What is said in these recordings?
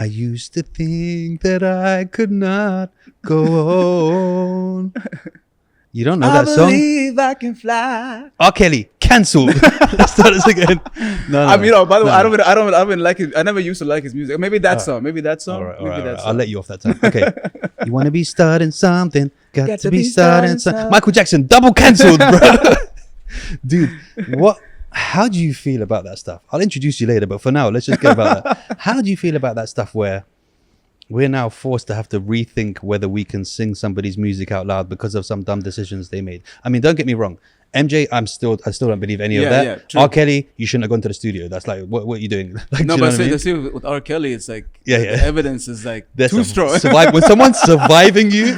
I used to think that I could not go on. You don't know that song? I believe I can fly. R. Kelly, cancelled. Let's start this again. No. I mean, by the way, I don't like it. I never used to like his music. Maybe that song. Maybe that song. All right. That song. I'll let you off that time. Okay. You want to be starting something? Got to be starting something. Michael Jackson, double cancelled, bro. Dude, what? How do you feel about that stuff? I'll introduce you later, but for now, let's just get about that. How do you feel about that stuff where we're now forced to have to rethink whether we can sing somebody's music out loud because of some dumb decisions they made? I mean, don't get me wrong. MJ, I still don't believe any of that. True. R. Kelly, you shouldn't have gone to the studio. That's like, what are you doing? Like, No, do you but know what I see, mean? with R. Kelly, it's like the evidence is like too strong. When someone's surviving you,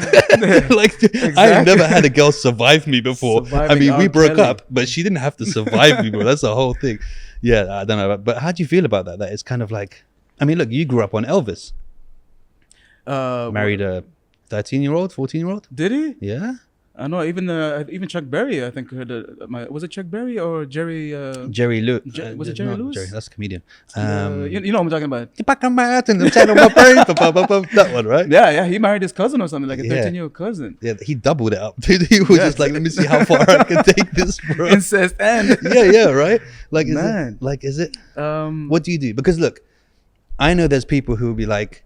like I've never had a girl survive me before. Surviving I mean, we R. broke Kelly. up, but she didn't have to survive me, bro. That's the whole thing. Yeah, I don't know. But how do you feel about that? That it's kind of like, I mean, look, you grew up on Elvis. Married a 13-year-old, 14-year-old. Did he? Yeah. I know. Even Chuck Berry, I think heard was it Chuck Berry or Jerry? Jerry Lewis. Was it Jerry Lewis? Jerry, that's a comedian. You know what I'm talking about? That one, right? Yeah. He married his cousin or something, like a 13-year-old cousin. Yeah, he doubled it up. Dude, he was just like, let me see how far I can take this, bro. Incest and yeah, right. Like, Man. is it? What do you do? Because look, I know there's people who will be like,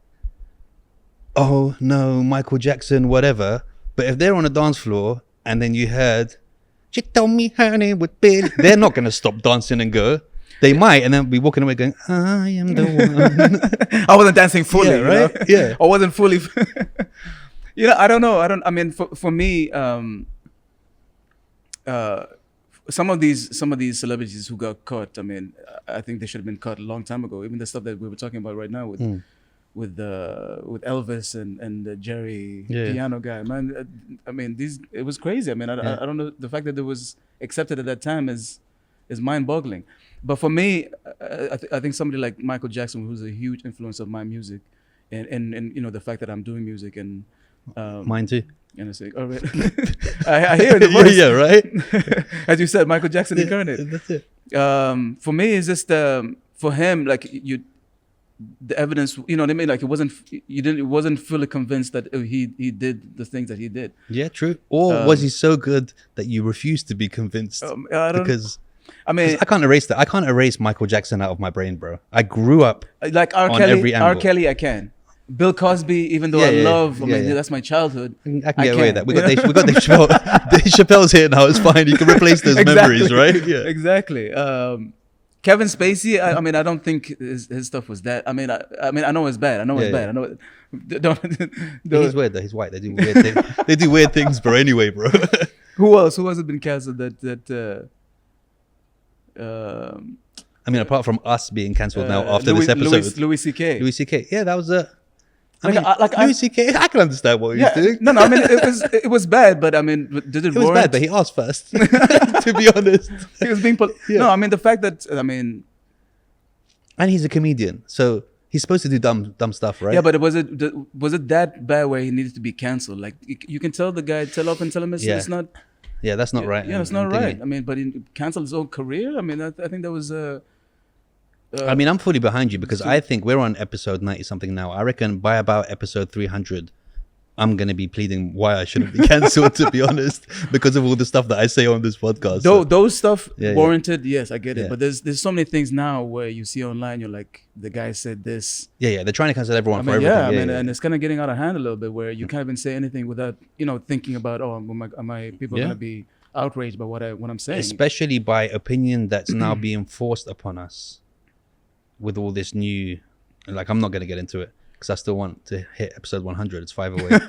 oh no, Michael Jackson, whatever. But if they're on a dance floor and then you heard, she told me her name was Bill, they're not going to stop dancing and go. They might, and then be walking away going, I am the one. I wasn't dancing fully, right? You know? Yeah. I wasn't fully. I don't know. I mean, for me, some of these celebrities who got caught, I mean, I think they should have been caught a long time ago. Even the stuff that we were talking about right now with Elvis and the Jerry piano guy, man. I mean, it was crazy. I mean, I don't know, the fact that it was accepted at that time is mind-boggling. But for me, I think somebody like Michael Jackson, who's a huge influence of my music, and you know the fact that I'm doing music and mine too. And I say, all right, I hear the voice. yeah, right. As you said, Michael Jackson incarnate. That's it. For me, it's just for him, like the evidence, you know what I mean? Like it wasn't fully convinced that he did the things that he did. Yeah, true. Or was he so good that you refused to be convinced? I mean, I can't erase that. I can't erase Michael Jackson out of my brain, bro. I grew up like R. Kelly, I can. Bill Cosby, even though I love, that's my childhood. I can get away with that. We got Dave Chappelle. Dave Chappelle's here now. It's fine. You can replace those memories, right? Yeah, exactly. Kevin Spacey, I mean, I don't think his stuff was that. I mean, I know it's bad. I know it's bad. I know. He's weird though. He's white. They do weird things. They do weird things, bro. Anyway, bro. Who else? Who hasn't been cancelled? I mean, apart from us being cancelled now after this episode, Louis C.K. Louis C.K. Yeah, that was a. Louis C.K. I can understand what he was doing. No, I mean, it was bad, but I mean, did it warrant? It was bad, but he asked first. To be honest, he was being. No, I mean the fact that and he's a comedian, so he's supposed to do dumb stuff, right? Yeah, but was it that bad where he needed to be cancelled? Like you can tell the guy, tell off and tell him it's not. Yeah, that's not right. Yeah, it's not right. I mean, but he canceled his own career. I mean, I think that was. I mean, I'm fully behind you because I think we're on episode 90 something now. I reckon by about episode 300, I'm going to be pleading why I shouldn't be cancelled, to be honest, because of all the stuff that I say on this podcast. Those stuff warranted, yes, I get it. But there's so many things now where you see online, you're like, the guy said this. Yeah, they're trying to cancel everyone for everything. And it's kind of getting out of hand a little bit where you can't even say anything without, thinking about, are my people going to be outraged by what I'm saying? Especially by opinion that's now being forced upon us. With all this new, like, I'm not going to get into it because I still want to hit episode 100. It's 5 away.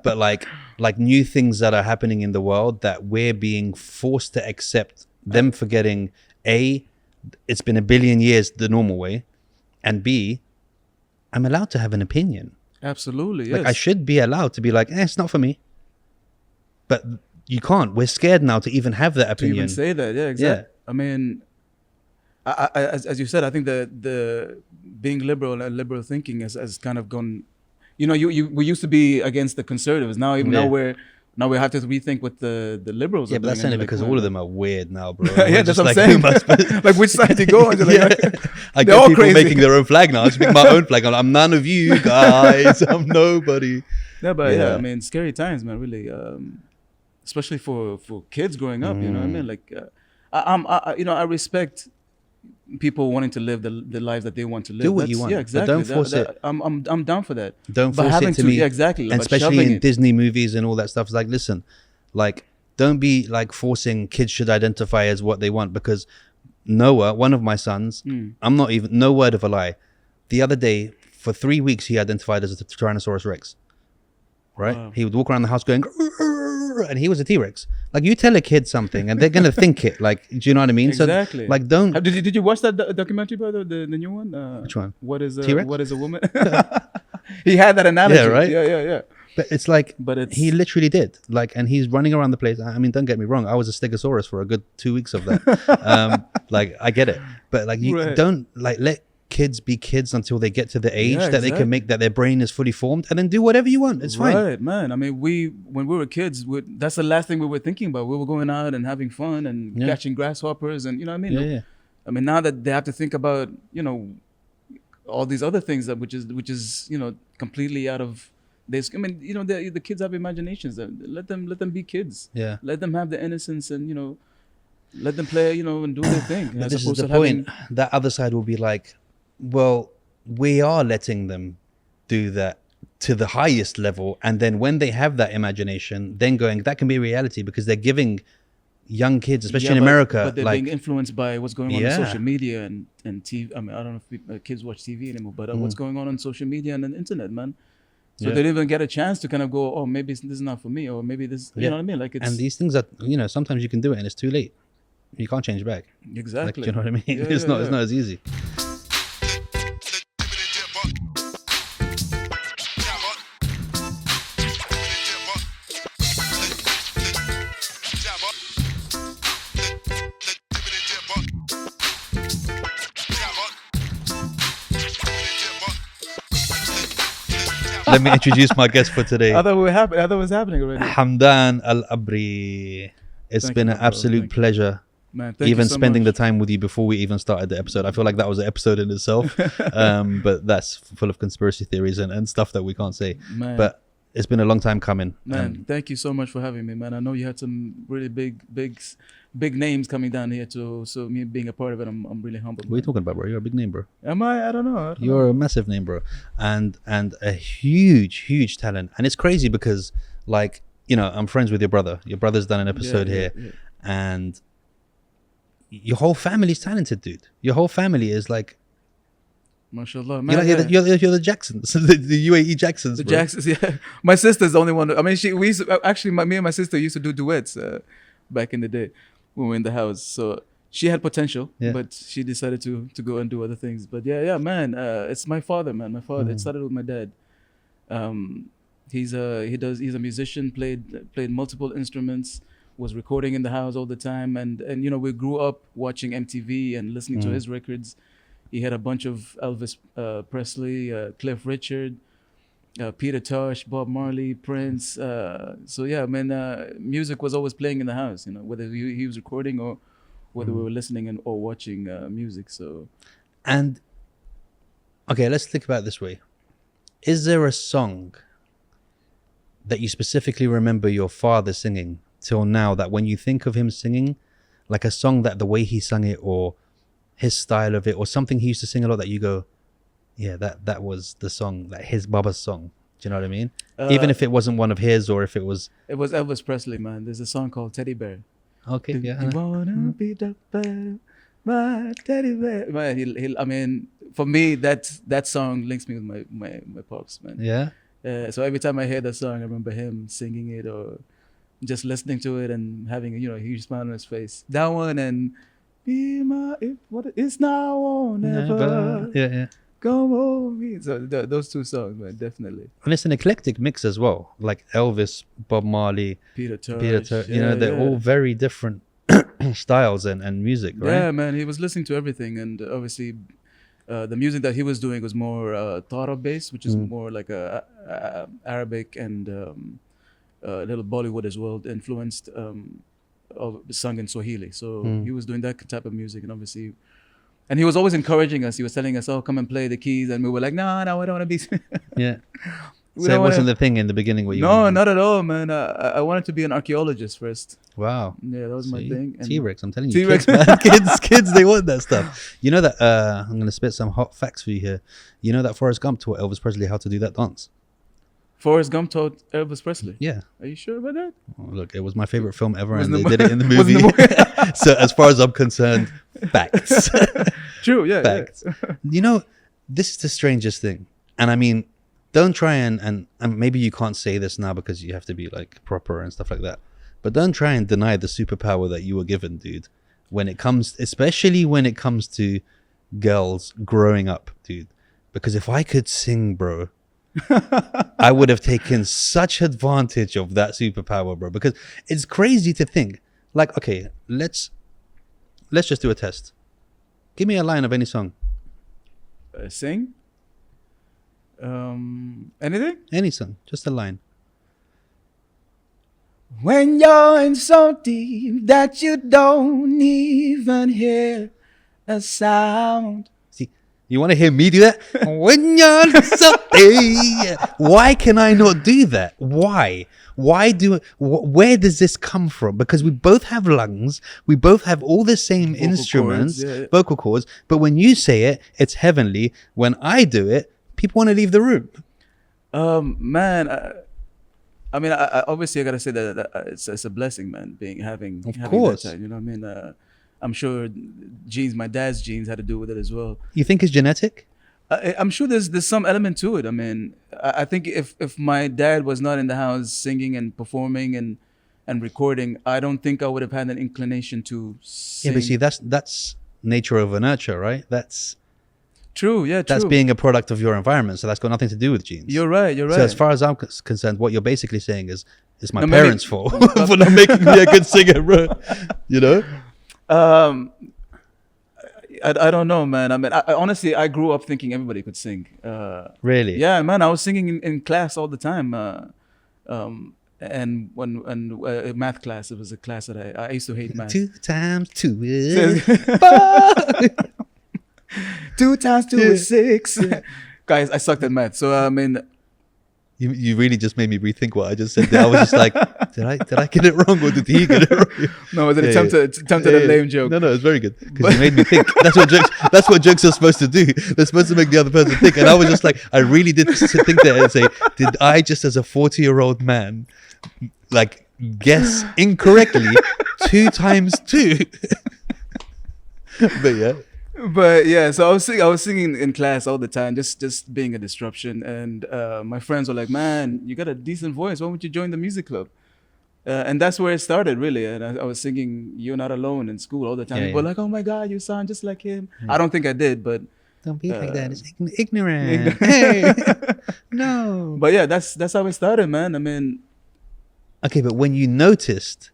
But like new things that are happening in the world that we're being forced to accept, them forgetting A, it's been a billion years the normal way, and B, I'm allowed to have an opinion. Absolutely, yes. Like, I should be allowed to be like, it's not for me. But you can't. We're scared now to even have that opinion. To even say that, yeah, exactly. Yeah. I mean, as you said, I think the being liberal and liberal thinking has kind of gone. We used to be against the conservatives. Now, now we're Now we have to rethink what the liberals Yeah, are but that's doing. only because all of them are weird now, bro. Yeah, We're that's just what I'm like, saying. Like, which side do you go on? You're like, I they're get all people crazy. making their own flag now. I just make my own flag. I'm none of you guys. I'm nobody. Yeah, but Yeah. yeah, I mean, scary times, man. Really, especially for kids growing up. You know what I mean? Like, I respect people wanting to live the lives that they want to live. Do what you That's- want, Yeah, but exactly. don't force it. I'm down for that. Don't But force having it to to- me. yeah, exactly, And but especially shoving in it. Disney movies and all that stuff. It's like, listen, like, don't be like forcing kids should identify as what they want, because Noah, one of my sons, I'm not even, no word of a lie. The other day, for 3 weeks, he identified as a Tyrannosaurus Rex. Right? Wow. He would walk around the house going, "Grrr," and he was a T-Rex. Like, you tell a kid something and they're going to think it. Like, do you know what I mean? Exactly. So, like, don't. Did you watch that documentary, by the new one? Which one? What is T-Rex? what is a woman? He had that analogy. Yeah, right? Yeah. But it's like, But it's- he literally did. Like, and he's running around the place. I mean, don't get me wrong. I was a Stegosaurus for a good 2 weeks of that. Like, I get it. But like, you Right. don't like let kids be kids until they get to the age Yeah, that they can exactly. make, that their brain is fully formed, and then do whatever you want. It's fine. Right, man. I mean, when we were kids, that's the last thing we were thinking about. We were going out and having fun and Yeah. catching grasshoppers, and you know what I mean. Yeah, yeah. I mean, now that they have to think about, all these other things that which is completely out of this. I mean, the kids have imaginations. Let them be kids. Yeah. Let them have the innocence, and let them play, and do their thing. But as this is opposed the to having- point. That other side will be like, well, we are letting them do that to the highest level, and then when they have that imagination, then going, that can be reality, because they're giving young kids, especially Yeah, in but- America, but they're like, being influenced by what's going on Yeah. on social media and TV. I mean, I don't know if kids watch TV anymore, but what's going on social media and the internet, man. So Yeah. they don't even get a chance to kind of go, oh, maybe this is not for me, or maybe this, you Yeah. know what I mean? Like, it's and these things are, sometimes you can do it and it's too late. You can't change back. Like, exactly. do you know what I mean? Yeah, it's yeah, not. yeah. It's not as easy. Let me introduce my guest for today. I thought it was happening already. Hamdan Al Abri. It's Thank been you, an bro. absolute Thank you. pleasure Man, thank even you so spending much. the time with you before we even started the episode. I feel like that was an episode in itself. But that's full of conspiracy theories and stuff that we can't say. Man. But it's been a long time coming. Man, thank you so much for having me, man. I know you had some really big names coming down here too. So me being a part of it, I'm really humbled. What are you man. talking about, bro? You're a big name, bro. Am I? I don't know. You're a massive name, bro. And a huge talent. And it's crazy because, like, I'm friends with your brother. Your brother's done an episode here. Yeah. And your whole family's talented, dude. Your whole family is like, MashaAllah, man. you're the Jacksons, the UAE Jacksons, The bro. Jacksons, yeah. My sister's the only one. I mean, me and my sister used to do duets back in the day when we were in the house. So she had potential, Yeah. but she decided to go and do other things. But yeah, man. It's my father, man. My father. It started with my dad. He's a musician. Played multiple instruments. Was recording in the house all the time, and we grew up watching MTV and listening to his records. He had a bunch of Elvis Presley, Cliff Richard, Peter Tosh, Bob Marley, Prince. So yeah, man, music was always playing in the house. Whether he was recording or whether we were listening or watching music. So, And okay, let's think about it this way. Is there a song that you specifically remember your father singing till now, that when you think of him singing, like a song that the way he sung it or his style of it or something he used to sing a lot, that you go, yeah, that was the song, that his Baba's song. Do you know what I mean? Even if it wasn't one of his, or if it was Elvis Presley, man. There's a song called Teddy Bear. okay, yeah. You wanna be the bear, my teddy bear. Man, I mean, for me, that song links me with my pops, man. Yeah. So every time I hear that song, I remember him singing it or just listening to it and having a huge smile on his face. That one and be my it's now or never. Yeah. Come over me. So those two songs, man, definitely. And it's an eclectic mix as well, like Elvis, Bob Marley, Peter Tosh. they're all very different styles and music, right? Yeah, man, he was listening to everything, and obviously the music that he was doing was more Tara based, which is more like a Arabic and a little Bollywood as well, influenced, sung in Swahili. So he was doing that type of music, and obviously, and he was always encouraging us. He was telling us, "Oh, come and play the keys," and we were like, "No, I don't want to be." Yeah. So it wasn't the thing in the beginning where you No, not at all, man. I wanted to be an archaeologist first. Wow. Yeah, that was my thing. And T-Rex, I'm telling you. T-Rex. Kids, man. kids, they want that stuff. You know that, I'm going to spit some hot facts for you here. You know that Forrest Gump taught Elvis Presley how to do that dance? Forrest Gump taught Elvis Presley. Yeah. Are you sure about that? Oh, look, it was my favorite film ever, and Wasn't they the did it in the wasn't movie. the So as far as I'm concerned, facts. True, yeah. Facts. You know, this is the strangest thing. And I mean, don't try and maybe you can't say this now because you have to be like proper and stuff like that. But don't try and deny the superpower that you were given, dude. When it comes, especially when it comes to girls growing up, dude. Because if I could sing, bro, I would have taken such advantage of that superpower, bro. Because it's crazy to think, like, okay, let's just do a test. Give me a line of any song. Sing? Anything? Any song, just a line. When you're in so deep that you don't even hear a sound. See, you want to hear me do that? When you're so deep. Why can I not do that? Why? Where does this come from? Because we both have lungs, we both have all the same instruments, vocal cords, but when you say it, it's heavenly. When I do it, people want to leave the room. Man, I mean, I obviously I gotta say that it's a blessing, man. Having course. that time, you know what I mean? I'm sure my dad's genes had to do with it as well. You think it's genetic? I'm sure there's some element to it. I mean, I think if my dad was not in the house singing and performing and recording, I don't think I would have had an inclination to sing. Yeah, but see, that's nature over nurture, right? That's true. Yeah, true. That's being a product of your environment, so that's got nothing to do with genes. You're right. So as far as I'm concerned, what you're basically saying is my No, parents' maybe- fault for not making me a good singer, bro. You know? I don't know, man. I mean, I honestly, I grew up thinking everybody could sing. Really? Yeah, man. I was singing in class all the time. And when math class, it was a class that I used to hate math. 2 times 2 is 2 times 2 is 6. Guys, I sucked at math. So I mean, You really just made me rethink what I just said there. I was just like, did I get it wrong or did he get it wrong? no, it was an attempt at a lame joke. No, it's very good because you made me think. That's what jokes are supposed to do. They're supposed to make the other person think. And I was just like, I really did think there and say, did I just as a 40-year-old man, like guess incorrectly 2 times 2? But yeah. But yeah, so I was singing in class all the time, just being a disruption. And my friends were like, "Man, you got a decent voice. Why don't you join the music club?" And that's where it started, really. And I was singing "You're Not Alone" in school all the time. Yeah, People were like, "Oh my God, you sound just like him." Yeah. I don't think I did, but Don't be like that. It's ignorant. Hey, no. but yeah, that's how it started, man. I mean, Okay, but when you noticed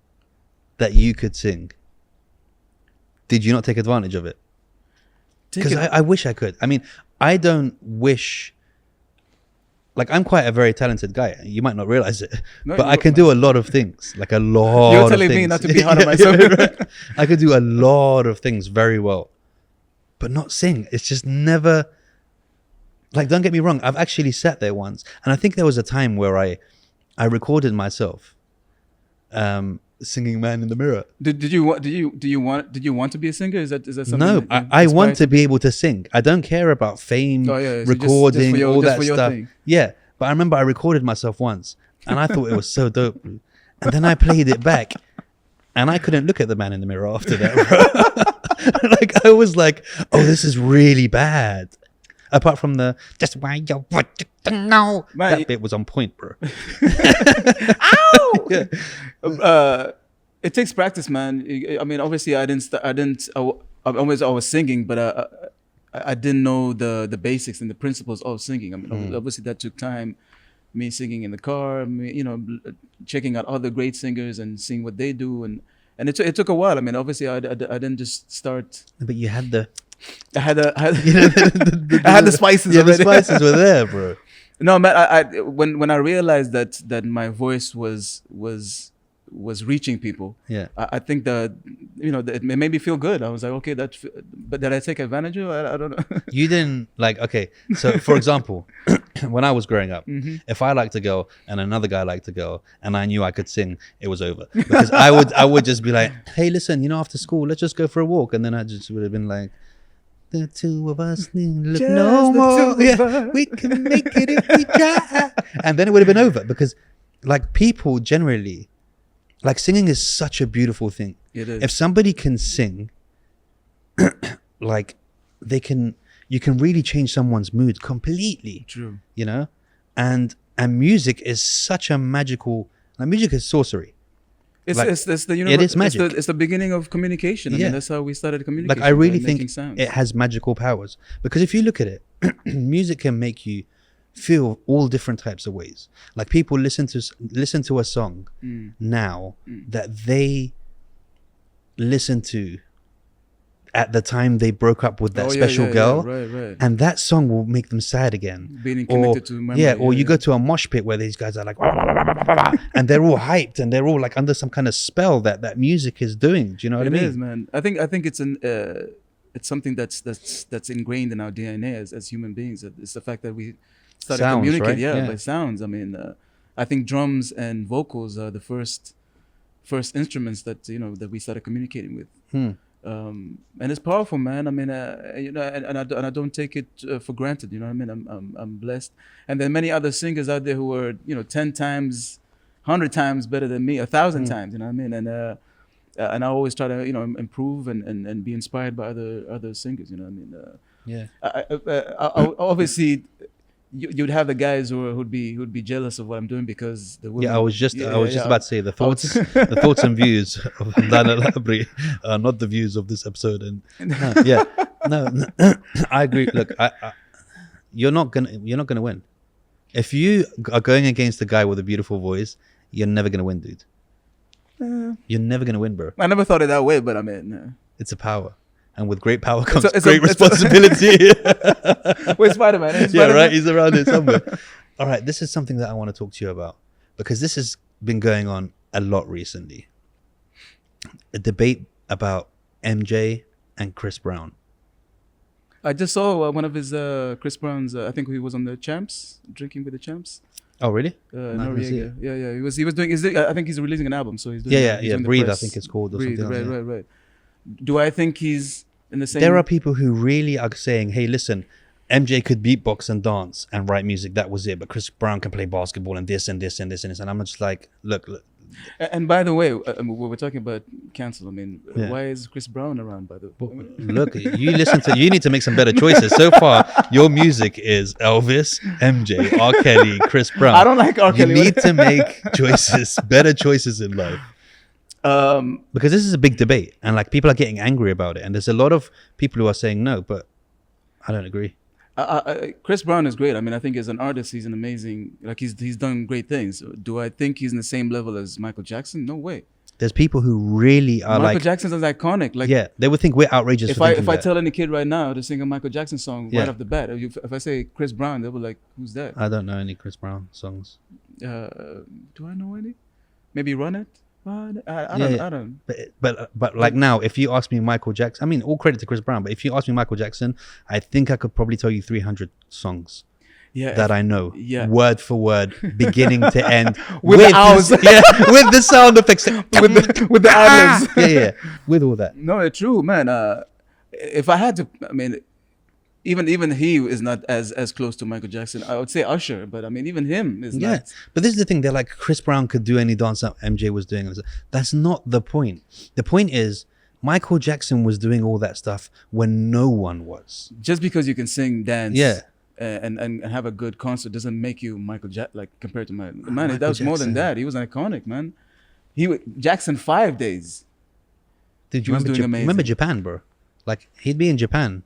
that you could sing, did you not take advantage of it? Because I wish I could. I mean, I don't wish. Like, I'm quite a very talented guy. You might not realize it, No, but I can do a lot of things. Like a lot. You're of telling me things. not to be hard on myself. Right. I could do a lot of things very well, but not sing. It's just never. Like, don't get me wrong. I've actually sat there once, and I think there was a time where I recorded myself, singing "Man in the Mirror." did you want to be a singer? Is that something? No, that I want inspired to be able to sing. I don't care about fame, Oh, yeah, so recording, just for all that for your stuff. thing. Yeah, but I remember I recorded myself once, and I thought it was so dope. And then I played it back, and I couldn't look at the man in the mirror after that, bro. Like, I was like, "Oh, this is really bad." Apart from the "just why you want to know," Man, that bit was on point, bro. Ow! Yeah. It takes practice, man. I mean, obviously, I was singing, but I didn't know the basics and the principles of singing. I mean, obviously, that took time. Me singing in the car, checking out other great singers and seeing what they do, and it took a while. I mean, obviously, I didn't just start. But you had the, I had you know, I had the spices yeah, already. the spices were there, bro. No, man. When I realized that my voice was reaching people. Yeah. I think that it made me feel good. I was like, okay, but did I take advantage of it? I don't know. You didn't like, okay. So for example, when I was growing up, if I liked a girl and another guy liked a girl and I knew I could sing, it was over. Because I would just be like, hey, listen, after school, let's just go for a walk. And then I just would have been like, the two of us need look Just no the more. two of Yeah, us. we can make it if we try. And then it would have been over because like people generally, like singing is such a beautiful thing. It is. If somebody can sing, like you can really change someone's mood completely. True. And music is such a magical, like music is sorcery. It's the it is magic. It's the beginning of communication. I mean, that's how we started communication. Like I really making think sounds. it has magical powers because if you look at it, music can make you feel all different types of ways. Like people listen to a song now that they listen to at the time they broke up with that special girl, right. and that song will make them sad again. Being connected to memory. Or you go to a mosh pit where these guys are like, and they're all hyped and they're all like under some kind of spell that music is doing. Do you know what I mean? It is, man. I think it's something that's ingrained in our DNA as human beings. It's the fact that we started Sounds, communicating, right? by sounds. I mean, I think drums and vocals are the first instruments that that we started communicating with. And it's powerful, man. I mean, and I don't take it for granted. You know what I mean? I'm blessed, and there are many other singers out there who are 10 times, 100 times better than me, 1,000 times. You know what I mean? And I always try to improve and be inspired by other singers. You know what I mean? I obviously. You'd have the guys who'd be jealous of what I'm doing because the women. I was just about to say the thoughts and views of Hamdan Al Abri are not the views of this episode. And no, I agree. Look, you're not gonna win if you are going against a guy with a beautiful voice. You're never gonna win, dude. You're never gonna win, bro. I never thought it that way, but I mean, it's a power. And with great power comes great responsibility. Where's Spider-Man? Yeah, right. He's around here somewhere. All right. This is something that I want to talk to you about because this has been going on a lot recently. A debate about MJ and Chris Brown. I just saw one of his Chris Brown's. I think he was on the Champs, drinking with the Champs. Oh, really? Noriega. Yeah. He was doing. I think he's releasing an album, so he's doing. Yeah. Breathe, I think it's called. Or Breathe, something right. Do I think he's in the same? There are people who really are saying, "Hey, listen, MJ could beatbox and dance and write music. That was it. But Chris Brown can play basketball and this and this and this and this." And I'm just like, look. And by the way, we're talking about cancel. I mean, why is Chris Brown around? By the way, look, you need to make some better choices. So far, your music is Elvis, MJ, R. Kelly, Chris Brown. I don't like R. Kelly. You need to make better choices in life. Because this is a big debate and like people are getting angry about it, and there's a lot of people who are saying no, but I don't agree. Chris Brown is great. I mean, I think as an artist, he's an amazing. Like he's done great things. Do I think he's in the same level as Michael Jackson? No way. There's people who really are Michael Jackson's iconic. Like they would think we're outrageous. If I tell any kid right now to sing a Michael Jackson song right off the bat, if I say Chris Brown, they'll be like, "Who's that?" I don't know any Chris Brown songs. Do I know any? Maybe Run It. I don't. But like now, if you ask me Michael Jackson, I mean, all credit to Chris Brown, but if you ask me Michael Jackson, I think I could probably tell you 300 songs that I know, word for word, beginning to end, with the owls, with the sound effects, with the ad-libs, with all that. No, true, man. If I had to, I mean, even he is not as close to Michael Jackson. I would say Usher, but I mean, even him is not. But this is the thing. They're like, Chris Brown could do any dance that MJ was doing. That's not the point. The point is, Michael Jackson was doing all that stuff when no one was. Just because you can sing, dance, and have a good concert doesn't make you Michael Jackson. Like compared to man, that was more than that. He was iconic, man. Jackson 5 days. Did you remember Japan, bro? Like he'd be in Japan.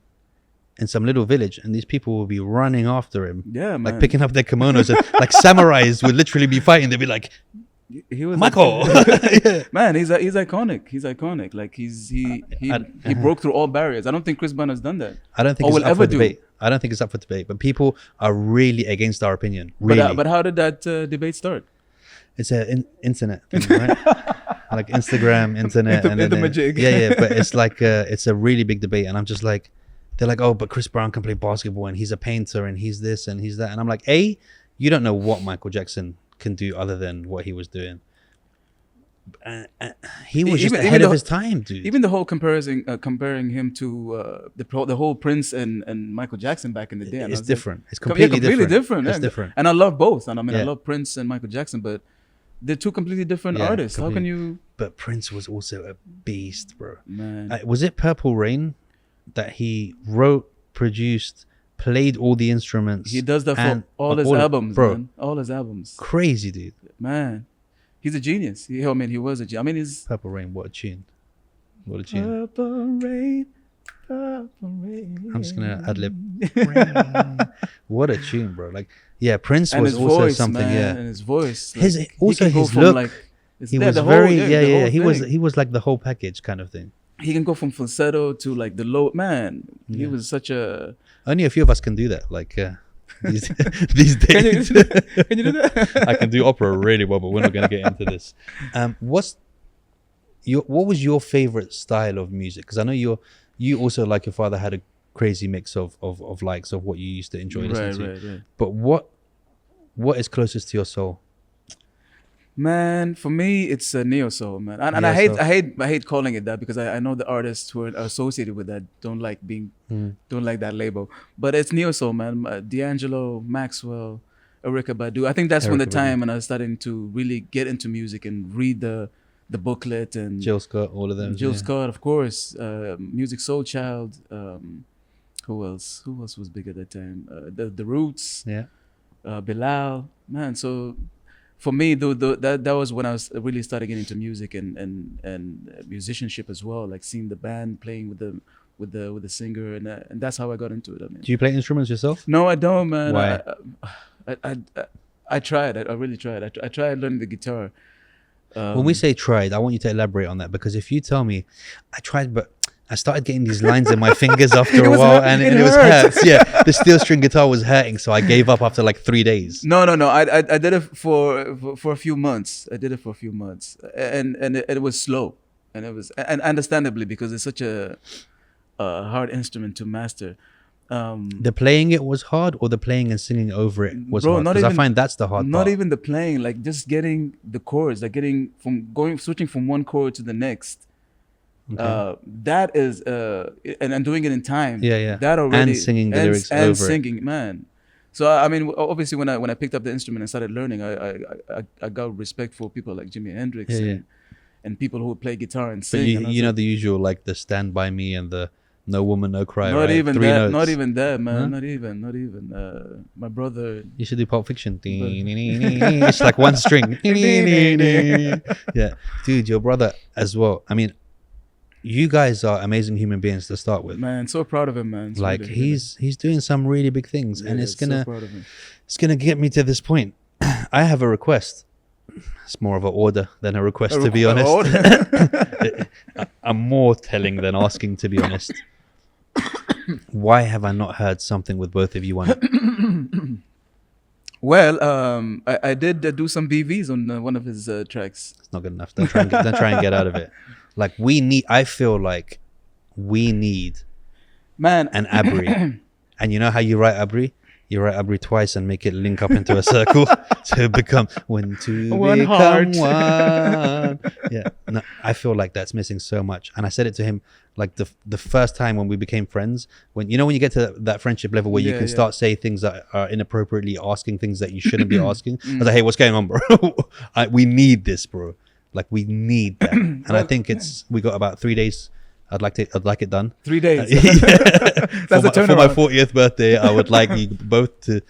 In some little village, and these people will be running after him, man. Like picking up their kimonos, and like samurais would literally be fighting. They'd be like, "He was Michael." Man, he's iconic. He's iconic. Like he broke through all barriers. I don't think Chris Brown has done that. I don't think it's up for debate. I don't think it's up for debate. But people are really against our opinion. Really. But how did that debate start? It's an internet thing, right? Like Instagram, internet, and then yeah. But it's like it's a really big debate, and I'm just like, they're like, oh, but Chris Brown can play basketball, and he's a painter, and he's this, and he's that, and I'm like, you don't know what Michael Jackson can do other than what he was doing. He was just ahead of his time, dude. Even the whole comparing him to the whole Prince and Michael Jackson back in the day. It's different. It's completely different. It's different. And I love both. And I mean, I love Prince and Michael Jackson, but they're two completely different artists. How can you? But Prince was also a beast, bro. Man, was it Purple Rain that he wrote, produced, played all the instruments? He does that for all his albums, bro. Man. All his albums. Crazy, dude. Man. He's a genius. He was a genius. I mean, he's Purple Rain. What a tune! What a tune! Purple Rain, Purple Rain. I'm just gonna ad lib. What a tune, bro! Like, yeah, Prince and was also voice, something. Man, yeah, and his voice. Like, his look. Like, he was very He was like the whole package kind of thing. He can go from falsetto to like the low. Man, he was such a. Only a few of us can do that. Like. These days. Can you do that? I can do opera really well, but we're not going to get into this. What was your favorite style of music? Because I know you also, like your father, had a crazy mix of likes of what you used to enjoy listening to. Right. But what is closest to your soul? Man, for me, it's a neo soul, man, and I hate calling it that because I know the artists who are associated with that don't like that label, but it's neo soul, man. D'Angelo, Maxwell, Erykah Badu. I think that's when the time when I was starting to really get into music and read the booklet and Jill Scott, all of them. Jill Scott, of course. Music Soul Child. Who else? Who else was big at that time? The Roots. Yeah. Bilal, man. So. For me, that was when I was really started getting into music and musicianship as well, like seeing the band playing with the singer, and that's how I got into it. I mean, do you play instruments yourself? No, I don't, man. Why? I tried. I really tried. I tried learning the guitar. When we say tried, I want you to elaborate on that, because if you tell me I tried, but I started getting these lines in my fingers after a while, and it was hurts. Yeah, the steel string guitar was hurting, so I gave up after like 3 days. No. I did it for a few months. I did it for a few months, and it was slow, and it was understandably because it's such a hard instrument to master. The playing it was hard, or the playing and singing over it was hard? Because I find that's the hard part. Not even the playing, like just getting the chords, like switching from one chord to the next. Okay. That is and doing it in time. Yeah. That already and singing the lyrics over and singing, man. So I mean, obviously, when I picked up the instrument and started learning, I got respect for people like Jimi Hendrix and people who play guitar and sing. But you know the usual, like the Stand By Me and the No Woman No Cry. Not right? even 3 that. notes. Not even that, man. Huh? Not even. My brother. You should do Pulp Fiction. It's like one string. Yeah, dude, your brother as well. I mean, you guys are amazing human beings to start with. Man, so proud of him, man. Like he's doing some really big things, and it's gonna get me to this point. I have a request. It's more of an order than a request, to be honest. I'm more telling than asking, to be honest. Why have I not heard something with both of you on it? Well, I did do some BVs on one of his tracks. It's not good enough. Don't try and get out of it. Like I feel like we need, man, an Abri. And you know how you write Abri? You write Abri twice and make it link up into a circle to become one heart. One. Yeah, no, I feel like that's missing so much. And I said it to him like the first time when we became friends. When you get to that friendship level where you can start saying things that are inappropriately asking things that you shouldn't be asking. I was like, hey, what's going on, bro? We need this, bro. Like we need that, and I think we got about 3 days. I'd like it done. 3 days. That's for my 40th birthday, I would like you both to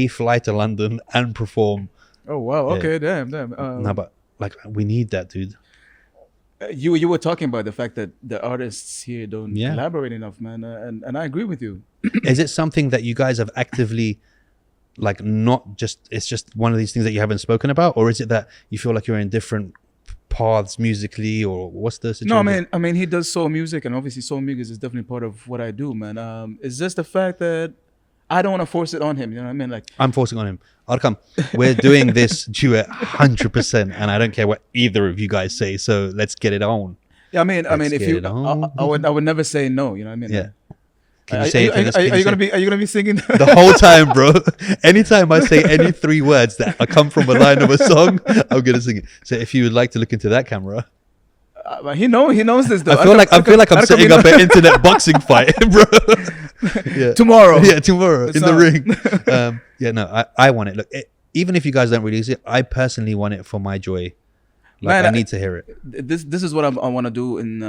fly to London and perform. Oh wow! Okay, damn. No, but like we need that, dude. You were talking about the fact that the artists here don't collaborate enough, man, and I agree with you. Is it something that you guys have actively, like, not just? It's just one of these things that you haven't spoken about, or is it that you feel like you're in different paths musically, or what's the situation? No, I mean he does soul music, and obviously soul music is definitely part of what I do, man. It's just the fact that I don't want to force it on him. You know what I mean? Like, I'm forcing on him. Arkham, we're doing this duet 100%, and I don't care what either of you guys say. So let's get it on. yeah, I mean, Let's if get you, it on. I would never say no. You know what I mean? Yeah. Can you say it for this? Are Can you say gonna be? Are you gonna be singing? the whole time, bro? Anytime I say any 3 words that come from a line of a song, I'm gonna sing it. So if you would like to look into that camera, He knows this though. I feel like I'm setting up an internet boxing fight, bro. Yeah. Tomorrow. Yeah, tomorrow It's in the not. ring. Yeah, no, I want it. Look, even if you guys don't release it, I personally want it for my joy. Like, Man, I need to hear it. This is what I want to do in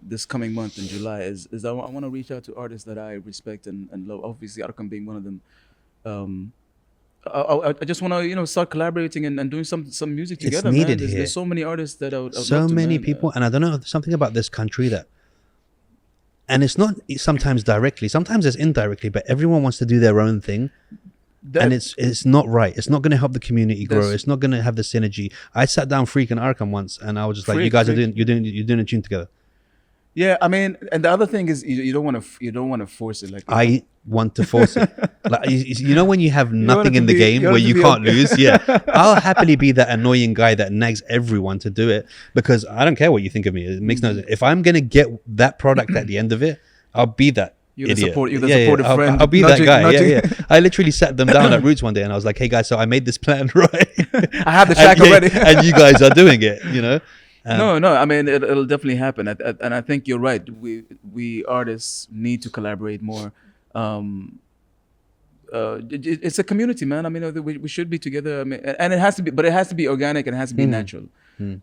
this coming month in July. Is I want to reach out to artists that I respect and love. Obviously, Arkham being one of them. I just want to start collaborating and doing some music together. It's needed man. here. There's so many artists that I would So love to, many man. people, and I don't know, there's something about this country that, and it's not sometimes directly, sometimes it's indirectly, but everyone wants to do their own thing. And it's not right. It's not going to help the community grow. It's not going to have the synergy. I sat down Freak and Arkham once, and I was just like, "You guys are doing a tune together." Yeah, I mean, and the other thing is you don't want to force it. Like, I want to force it. Like, you know when you have nothing it in to the be- game you where want it you to be can't lose. Yeah, I'll happily be that annoying guy that nags everyone to do it because I don't care what you think of me. It makes no sense. If I'm gonna get that product at the end of it, I'll be that. You're the idiot. supportive friend. I'll be nudging- that guy. nudging. Yeah. I literally sat them down at Roots one day and I was like, "Hey guys, so I made this plan, right? I have the track already." and you guys are doing it. You know." No. I mean, it'll definitely happen, and I think you're right. We artists need to collaborate more. It's a community, man. I mean, we should be together. I mean, and it has to be, but it has to be organic and it has to be natural.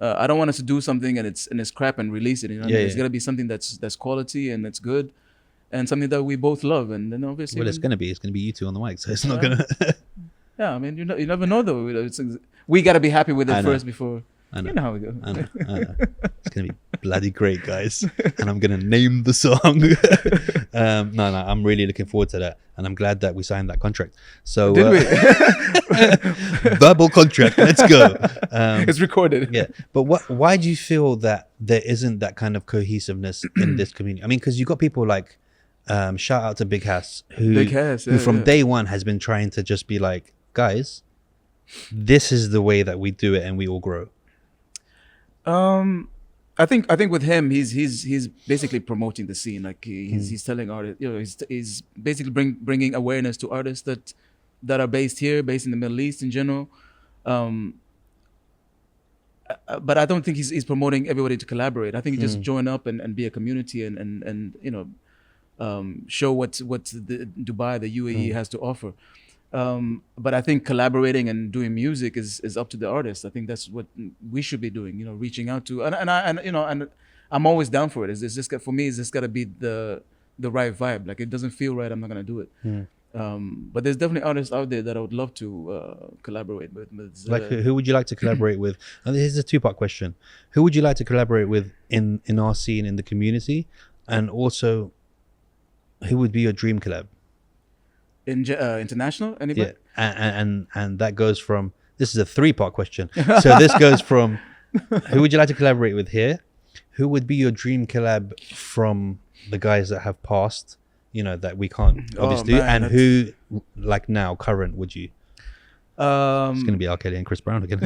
I don't want us to do something and it's crap and release it. You know, what I mean? It's gotta be something that's quality and that's good, and something that we both love. And then obviously, Well, it's gonna be you two on the mic, so it's not gonna. Yeah, I mean, you never know though. We gotta be happy with it first before. I know. You know how we go. I know. It's gonna be bloody great, guys, and I'm gonna name the song. No, I'm really looking forward to that, and I'm glad that we signed that contract. So, Did we? verbal contract. Let's go. It's recorded. Yeah, but why do you feel that there isn't that kind of cohesiveness in this community? I mean, because you got people like, shout out to Big Hass, who from day one has been trying to just be like, guys, this is the way that we do it, and we all grow. I think with him, he's basically promoting the scene. Like he's telling artists, he's basically bringing awareness to artists that are based here, based in the Middle East in general. But I don't think he's promoting everybody to collaborate. I think he just join up and be a community and show what the Dubai, the UAE has to offer. But I think collaborating and doing music is up to the artist. I think that's what we should be doing. Reaching out to and I'm always down for it. It's just for me. It's just got to be the right vibe. Like it doesn't feel right, I'm not gonna do it. But there's definitely artists out there that I would love to collaborate with. Like who would you like to collaborate with? And here's a 2-part question: who would you like to collaborate with in our scene, in the community, and also who would be your dream collab? International, anybody? Yeah, and that goes from, this is a 3-part question. So this goes from who would you like to collaborate with here? Who would be your dream collab from the guys that have passed, that we can't obviously do, and who, like now, current, would you? It's gonna be R. Kelly and Chris Brown again.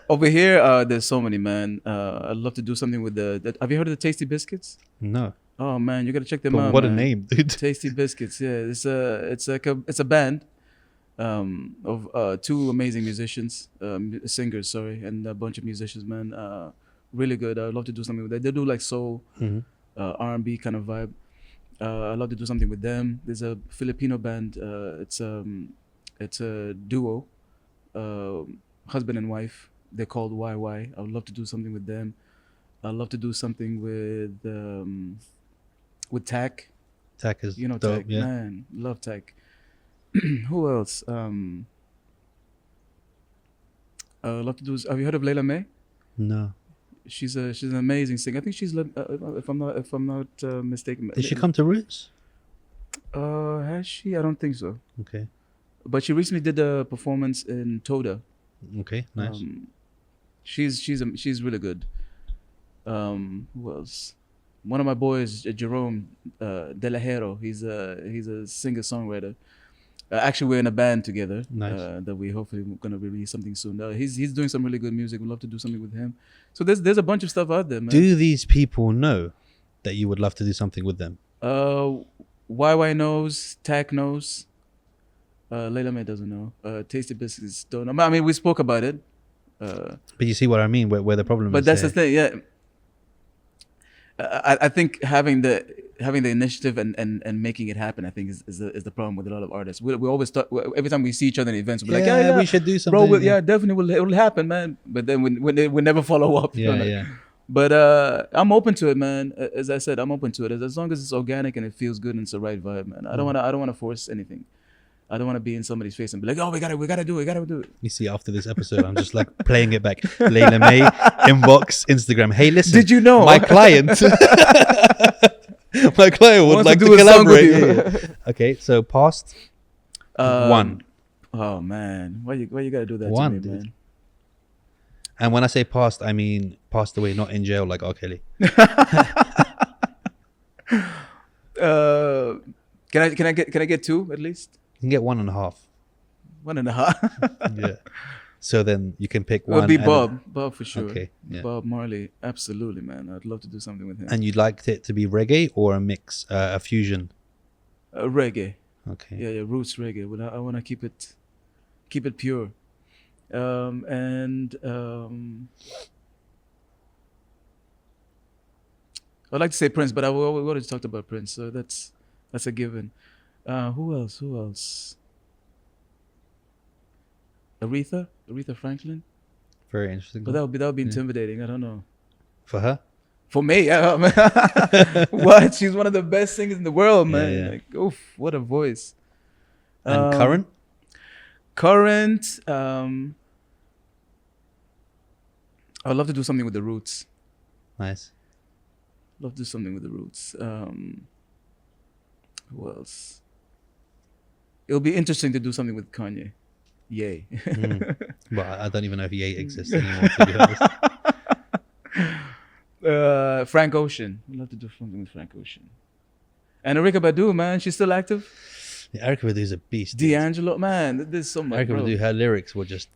Over here, there's so many, man. I'd love to do something with have you heard of the Tasty Biscuits? No. Oh man, you gotta check them out. What man. a name, dude! Tasty Biscuits. Yeah, it's a band of 2 amazing musicians, singers, sorry, and a bunch of musicians, man. Really good. I'd love to do something with them. They do like soul, R&B kind of vibe. I'd love to do something with them. There's a Filipino band. It's a duo, husband and wife. They're called YY. I would love to do something with them. I'd love to do something with Tak. Tak is dope, Tak, yeah. man, love Tak. Who else? I'd love to do. Have you heard of Layla May? No. She's an amazing singer. I think she's if I'm not mistaken. Did she come to Roots? Has she? I don't think so. Okay. But she recently did a performance in Toda. Okay, nice. She's really good. Who else? one of my boys, Jerome De La Hero. He's a singer songwriter. Actually, we're in a band together. Nice. That we hopefully gonna release something soon. He's doing some really good music. We'd love to do something with him. So there's a bunch of stuff out there, man. Do these people know that you would love to do something with them? YY knows, Tack knows. Layla May doesn't know. Tasty Biscuits don't know. I mean, we spoke about it. But you see what I mean, where the problem is. But that's there. the thing, yeah. I think having the initiative and making it happen, I think is the problem with a lot of artists. We always talk, every time we see each other in events, we're like, yeah, we should do something. Bro, definitely it will happen, man. But then we never follow up. Yeah. But I'm open to it, man. As I said, I'm open to it as long as it's organic and it feels good and it's the right vibe, man. I don't want to force anything. I don't want to be in somebody's face and be like, oh, we gotta do it. You see, after this episode, I'm just like playing it back. Layla May, inbox, Instagram. Hey, listen. Did you know my client? My client would like to collaborate. Yeah. Okay, so past one. Oh man, why you gotta do that one, to me, dude. man? And when I say past, I mean passed away, not in jail like R. Kelly. Can I get two at least? You can get 1.5. 1.5. Yeah. So then you can pick It would one. be Bob for sure. Okay. Yeah. Bob Marley, absolutely, man. I'd love to do something with him. And you'd like it to be reggae or a mix, a fusion? Reggae. Okay. Yeah, roots reggae. But I want to keep it pure. I'd like to say Prince, but we already talked about Prince, so that's a given. Who else? Aretha Franklin. Very interesting. But that would be intimidating. I don't know. For her? For me, yeah. What? She's one of the best singers in the world, man. Yeah. Like, oof, what a voice. And current? Current, I'd love to do something with the Roots. Nice. Love to do something with the Roots. Who else? It'll be interesting to do something with Kanye. Yay. But I don't even know if Ye exists anymore, to be honest. Frank Ocean. I'd love to do something with Frank Ocean. And Erykah Badu, man, she's still active. Yeah, Erykah Badu's a beast. Dude. D'Angelo, man, there's so much. Erykah Badu, her lyrics were just,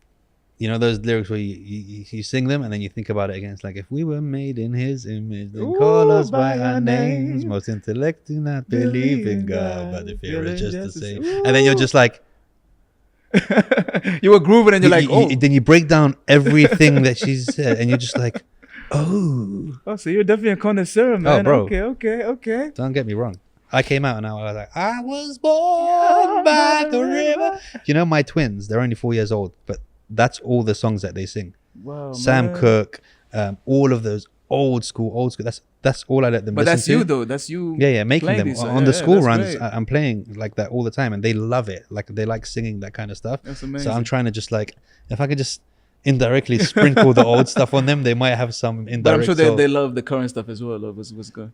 those lyrics where you sing them and then you think about it again. It's like, if we were made in his image, then call us by our names. Most intellect do not believe in God, but the fear is just the same. And then you're just like, you were grooving and you're like, oh. Then you break down everything that she said and you're just like, oh. Oh, so you're definitely a connoisseur, man. Oh, bro. Okay. Don't get me wrong. I came out and I was like, I was born by the river. My twins, they're only 4 years old, but that's all the songs that they sing. Wow, Sam man. Cooke, all of those old school. That's all I let them listen to. But that's you though. That's you. Yeah, making them. These, on the school runs, great. I'm playing like that all the time and they love it. Like they like singing that kind of stuff. That's amazing. So I'm trying to just like, if I could just indirectly sprinkle the old stuff on them, they might have some indirect. But I'm sure they love the current stuff as well. What's good?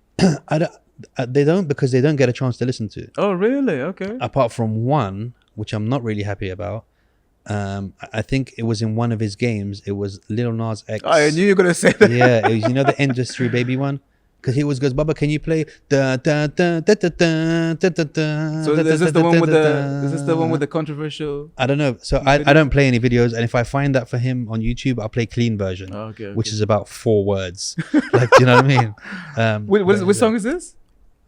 They don't, because they don't get a chance to listen to it. Oh, really? Okay. Apart from one, which I'm not really happy about. I think it was in one of his games. It was Lil Nas X. Oh, I knew you were gonna say that. Yeah, it was, the Industry Baby one. Because he always goes, Baba, can you play da da da da da da da da da? So is this the one with the controversial? I don't know. So I don't play any videos, and if I find that for him on YouTube, I'll play clean version, which is about 4 words. Like, do you know what I mean? Which song is this?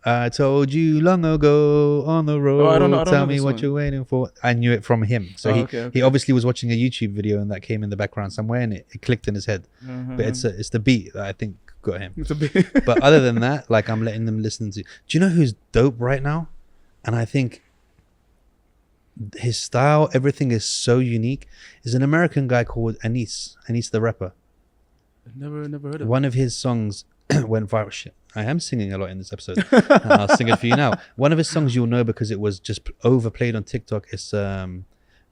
I told you long ago on the road. I don't know Tell me what you're waiting for. I knew it from him. So he obviously was watching a YouTube video and that came in the background somewhere and it clicked in his head. But it's the beat that I think got him. It's a beat. But other than that, like, I'm letting them listen to. Do you know who's dope right now? And I think his style, everything is so unique. Is an American guy called Anis the rapper. I've never heard of one of his songs went viral. Shit, I am singing a lot in this episode. And I'll sing it for you now. One of his songs you'll know because it was just overplayed on TikTok. It's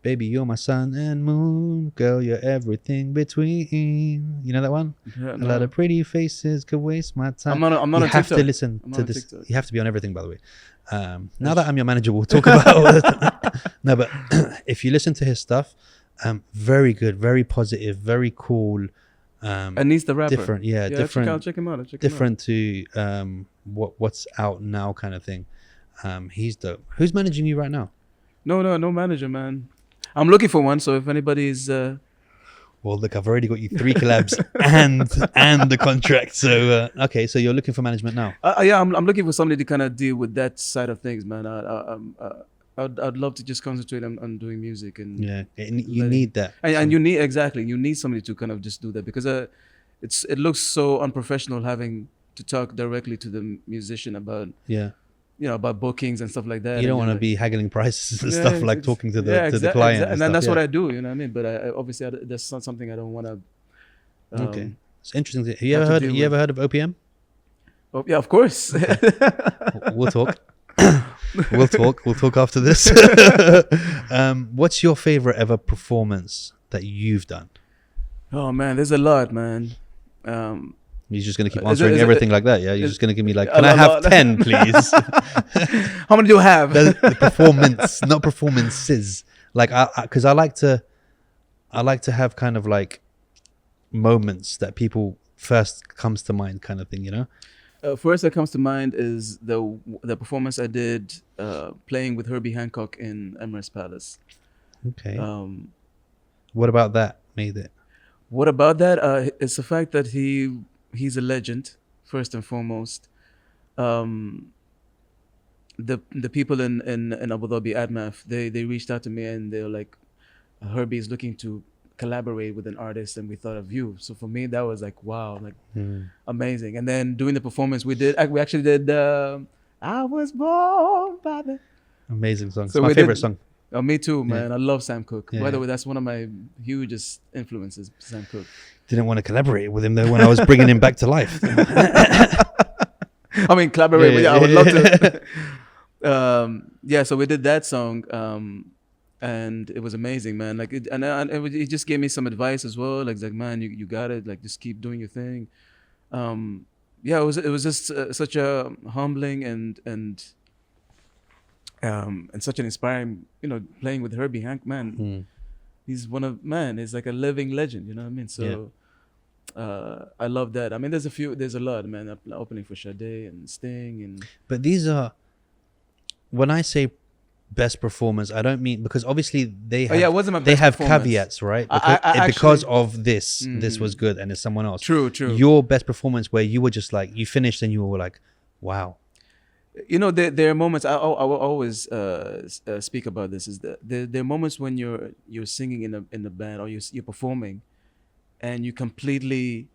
Baby, you're my sun and moon, girl, you're everything between. You know that one? Yeah, A lot of pretty faces could waste my time. I'm not you on have TikTok. to listen I'm to not on this. TikTok. You have to be on everything, by the way. Now that I'm your manager, we'll talk about No, but if you listen to his stuff, very good, very positive, very cool. Anis the rapper. different, yeah, Yeah, different, check him out. Check him out. different to what's out now kind of thing. He's dope. Who's managing you right now? No manager, man. I'm looking for one. So if anybody's Well, look, I've already got you 3 collabs and the contract. So okay, so you're looking for management now. yeah, I'm looking for somebody to kind of deal with that side of things, man. I'd love to just concentrate on doing music and Yeah, you need that. and you need somebody to kind of just do that, because it looks so unprofessional having to talk directly to the musician about about bookings and stuff like that. You don't want to be haggling prices and stuff, like talking to the client. And then that's what I do, you know what I mean? But I obviously that's not something I don't want to. Okay, it's interesting. Have you ever heard of OPM? Oh yeah, of course. We'll talk. We'll talk after this. What's your favorite ever performance that you've done? Oh man, there's a lot, man. You're just going to keep answering everything like that, yeah? You're just going to give me like, can I have 10, please? How many do you have? The performance, not performances. Like, because I like to have kind of like moments that people first comes to mind kind of thing, you know? First that comes to mind is the performance I did playing with Herbie Hancock in Emirates Palace. Okay. What about that made it? What about that? It's the fact that he's a legend, first and foremost. The people in Abu Dhabi, ADMAF, they reached out to me and they were like, Herbie is looking to collaborate with an artist and we thought of you. So for me that was like, wow, like amazing. And then doing the performance we actually did I Was Born by the amazing song. So it's my favorite song. Oh, me too, man. I love Sam Cooke. Yeah. By the way, that's one of my hugest influences, Sam Cooke. Didn't want to collaborate with him though when I was bringing him back to life. I mean, collaborate, I would love to. So we did that song, and it was amazing, man. Like, it just gave me some advice as well. Like man, you got it. Like, just keep doing your thing. It was just such a humbling and such an inspiring, playing with Herbie Hank, man. He's he's like a living legend, you know what I mean? So I love that. I mean, there's a lot, man. Opening for Sade and Sting But these are, when I say best performance, I don't mean, because obviously they have, it wasn't my best they have performance. caveats, right? I Because of this was good and it's someone else. True. Your best performance where you were just like, you finished and you were like, wow. There are moments. I will always speak about this. Is that there are moments when you're singing in the band or you're performing, and you completely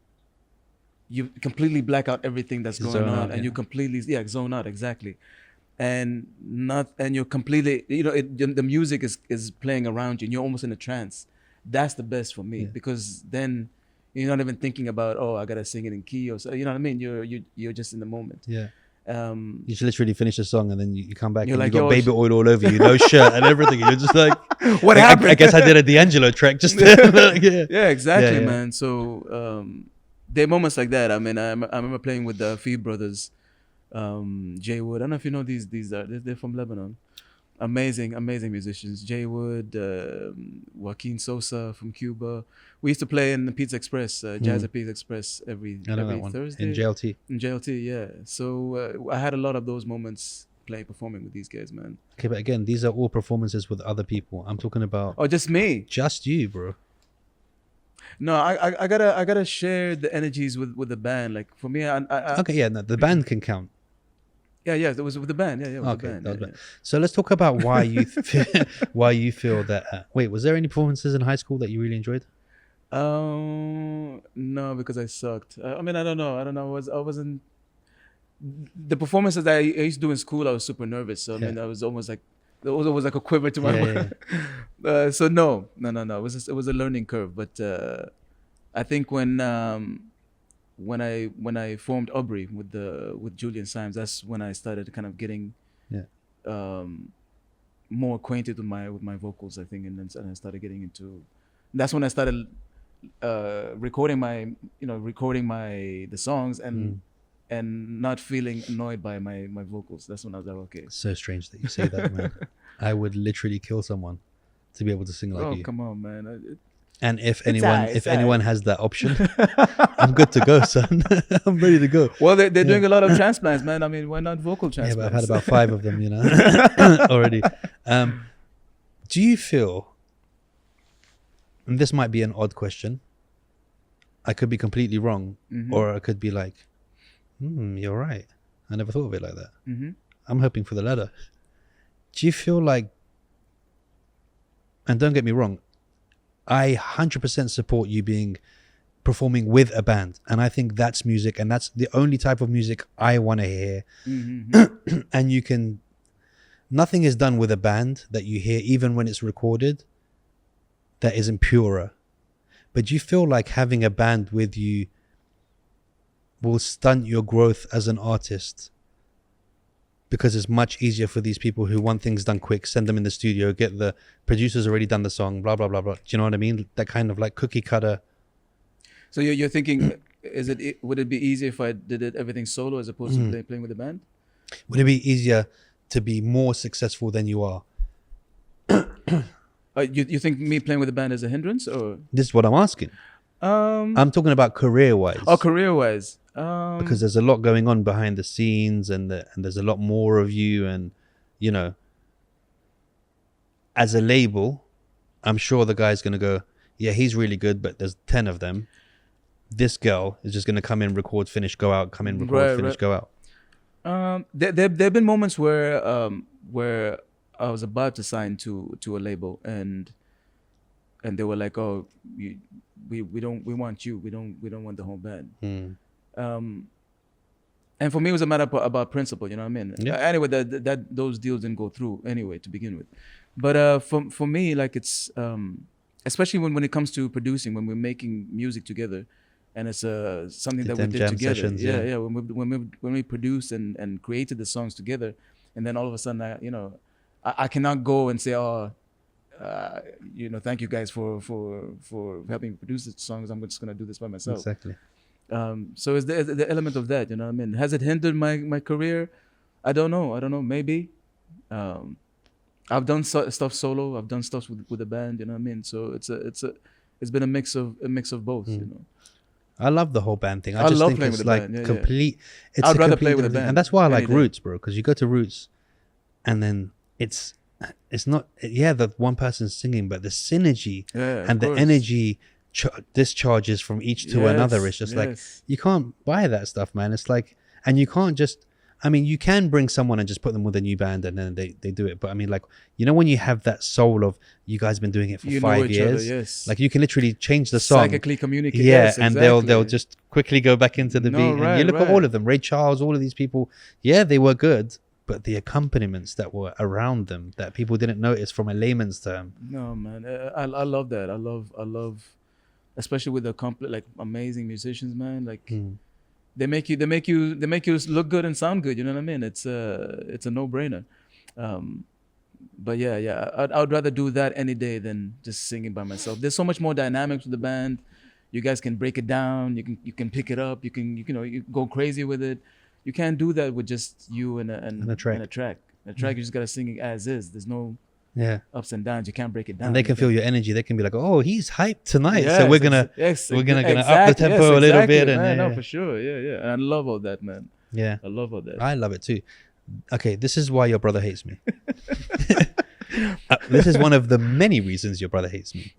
black out everything that's going on, and you completely zone out, exactly, and you're completely the music is playing around you, and you're almost in a trance. That's the best for me because then you're not even thinking about, oh, I gotta sing it in key or so. You know what I mean? You're just in the moment. Yeah. You just literally finish the song and then you come back and like, you got baby oil all over you, no shirt and everything. You're just like, what happened? I guess I did a D'Angelo track just exactly, man. So there are moments like that. I mean, I remember playing with the Fee brothers, Jay Wood. I don't know if you know these they're from Lebanon. Amazing musicians. Jay Wood, Joaquin Sosa from Cuba. We used to play in the Pizza Express, Jazz at Pizza Express every Thursday. In JLT. In JLT, yeah. So I had a lot of those moments performing with these guys, man. Okay, but again, these are all performances with other people. I'm talking about. Oh, just me. Just you, bro. No, I gotta share the energies with the band. Like for me, the band can count. Yeah, it was with the band. Yeah, with the band. So let's talk about why you feel that. Wait, was there any performances in high school that you really enjoyed? No, because I sucked. I mean, I don't know. I wasn't. The performances that I used to do in school, I was super nervous. So I mean, I was almost like there was always like a quiver to my. So no. It was a learning curve. But I think when I formed Abri with Julian Symes, that's when I started kind of getting more acquainted with my vocals, I think, and then I started getting into. That's when I started recording the songs and not feeling annoyed by my vocals. That's when I was like, okay. It's so strange that you say that, man. I would literally kill someone to be able to sing like you. Oh, come on, man. And if It's anyone has that option, I'm good to go, son. I'm ready to go. Well, they're doing a lot of transplants, man. I mean, why not vocal Yeah, but transplants? I've had about 5 of them, already. Do you feel, and this might be an odd question, I could be completely wrong, or I could be like, you're right. I never thought of it like that. I'm hoping for the latter. Do you feel like, and don't get me wrong, I 100% support you performing with a band, and I think that's music, and that's the only type of music I want to hear. And nothing is done with a band that you hear, even when it's recorded, that isn't purer. But do you feel like having a band with you will stunt your growth as an artist? Because it's much easier for these people who want things done quick, send them in the studio, get the producers already done the song, blah, blah, blah, blah. Do you know what I mean? That kind of like cookie cutter. So you're thinking, would it be easier if I did everything solo as opposed to playing with the band? Would it be easier to be more successful than you are? You think me playing with the band is a hindrance, or? This is what I'm asking. I'm talking about career-wise. Oh, career-wise. Because there's a lot going on behind the scenes, and there's a lot more of you, and as a label, I'm sure the guy's going to go, yeah, he's really good, but there's 10 of them. This girl is just going to come in, record, finish, go out, come in, record, finish, go out. There've been moments where I was about to sign to a label, and they were like, "Oh, we want you. We don't want the whole band." And for me, it was a matter about principle. You know what I mean? Yeah. Anyway, that those deals didn't go through anyway to begin with. But for me, like, it's especially when it comes to producing, when we're making music together, and it's something that we did together. Sessions, yeah. When we produced and created the songs together, and then all of a sudden, I cannot go and say, thank you guys for helping produce the songs. I'm just gonna do this by myself. Exactly. So is the element of that, you know what I mean? Has it hindered my career? I don't know. Maybe. I've done stuff solo. I've done stuff with a band. You know what I mean? So it's been a mix of both. You know. I love the whole band thing. I love just think playing it's with the like band. Yeah, complete. It's I'd a rather complete play with a thing. band And that's why I like any day. Roots, bro. Because you go to Roots, and then it's not the one person singing, but the synergy and the energy discharges from each to another. It's just like, you can't buy that stuff, man. It's like, and you can't just, I mean, you can bring someone and just put them with a new band and then they do it. But I mean, like, when you have that soul of, you guys have been doing it for 5 years, like, you can literally change the song, psychically communicate. And they'll just quickly go back into the beat. And you look at all of them, Ray Charles, all of these people, they were good, but the accompaniments that were around them that people didn't notice from a layman's term. No, man, I love that. I love, especially with the amazing musicians, man. Like, they make you look good and sound good. You know what I mean? It's a no-brainer. But yeah, I'd rather do that any day than just singing by myself. There's so much more dynamics with the band. You guys can break it down. You can pick it up. You go crazy with it. You can't do that with just you and a track. A track, you just gotta sing it as is. There's no ups and downs. You can't break it down. And they can feel your energy. They can be like, "Oh, he's hyped tonight, so we're gonna up the tempo a little bit." And no, for sure, yeah. And I love all that, man. Yeah, I love all that. I love it too. Okay, this is why your brother hates me. This is one of the many reasons your brother hates me.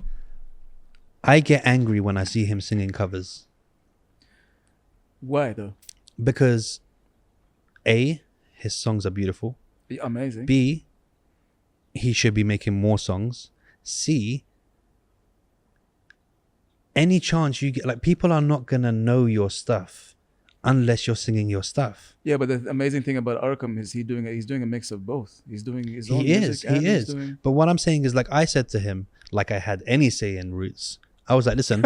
I get angry when I see him singing covers. Why though? Because A, his songs are beautiful. Amazing. B, he should be making more songs. C, any chance you get, like, people are not gonna know your stuff unless you're singing your stuff. Yeah, but the amazing thing about Arkham is he's doing a mix of both. He's doing his own music. He is. But what I'm saying is, like, I said to him, like I had any say in Roots. I was like, listen,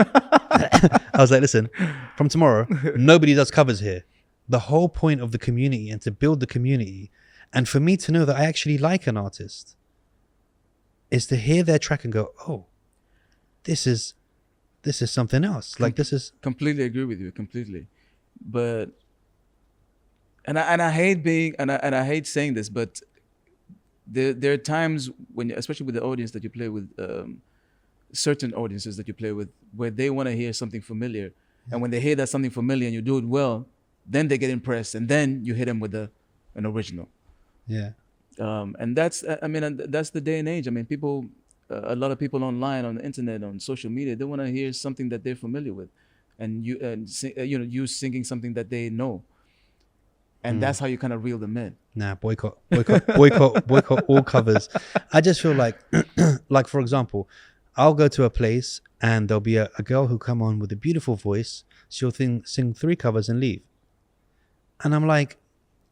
from tomorrow, nobody does covers here. The whole point of the community and to build the community, and for me to know that I actually like an artist, is to hear their track and go, oh, this is something else. Like, this is... Completely agree with you, completely. But, and I hate being, and I hate saying this, but there are times when, especially with the audience that you play with, certain audiences that you play with where they want to hear something familiar, and when they hear that something familiar and you do it well, then they get impressed, and then you hit them with an original. Yeah. And that's and that's the day and age. I mean, people, a lot of people online, on the internet, on social media, they want to hear something that they're familiar with, and you singing something that they know, and that's how you kind of reel them in. Nah, boycott all covers. I just feel like for example, I'll go to a place and there'll be a girl who come on with a beautiful voice. She'll sing 3 covers and leave, and I'm like,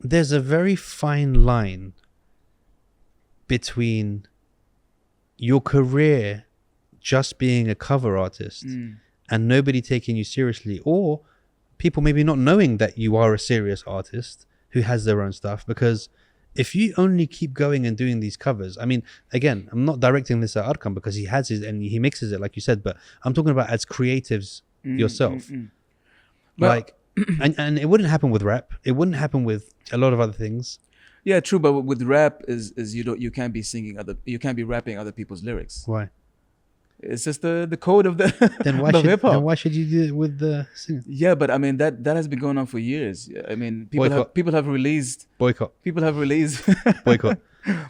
there's a very fine line between your career just being a cover artist and nobody taking you seriously, or people maybe not knowing that you are a serious artist who has their own stuff. Because if you only keep going and doing these covers, I mean, again, I'm not directing this at Arkham because he has his and he mixes it like you said, but I'm talking about as creatives yourself. Like, and it wouldn't happen with rap. It wouldn't happen with a lot of other things. Yeah, true. But with rap is you can't be you can't be rapping other people's lyrics. Why? It's just the code of the then why the should hip-hop. Then why should you do it with the singing? Yeah, but I mean that has been going on for years. I mean, people have released boycott. Boycott.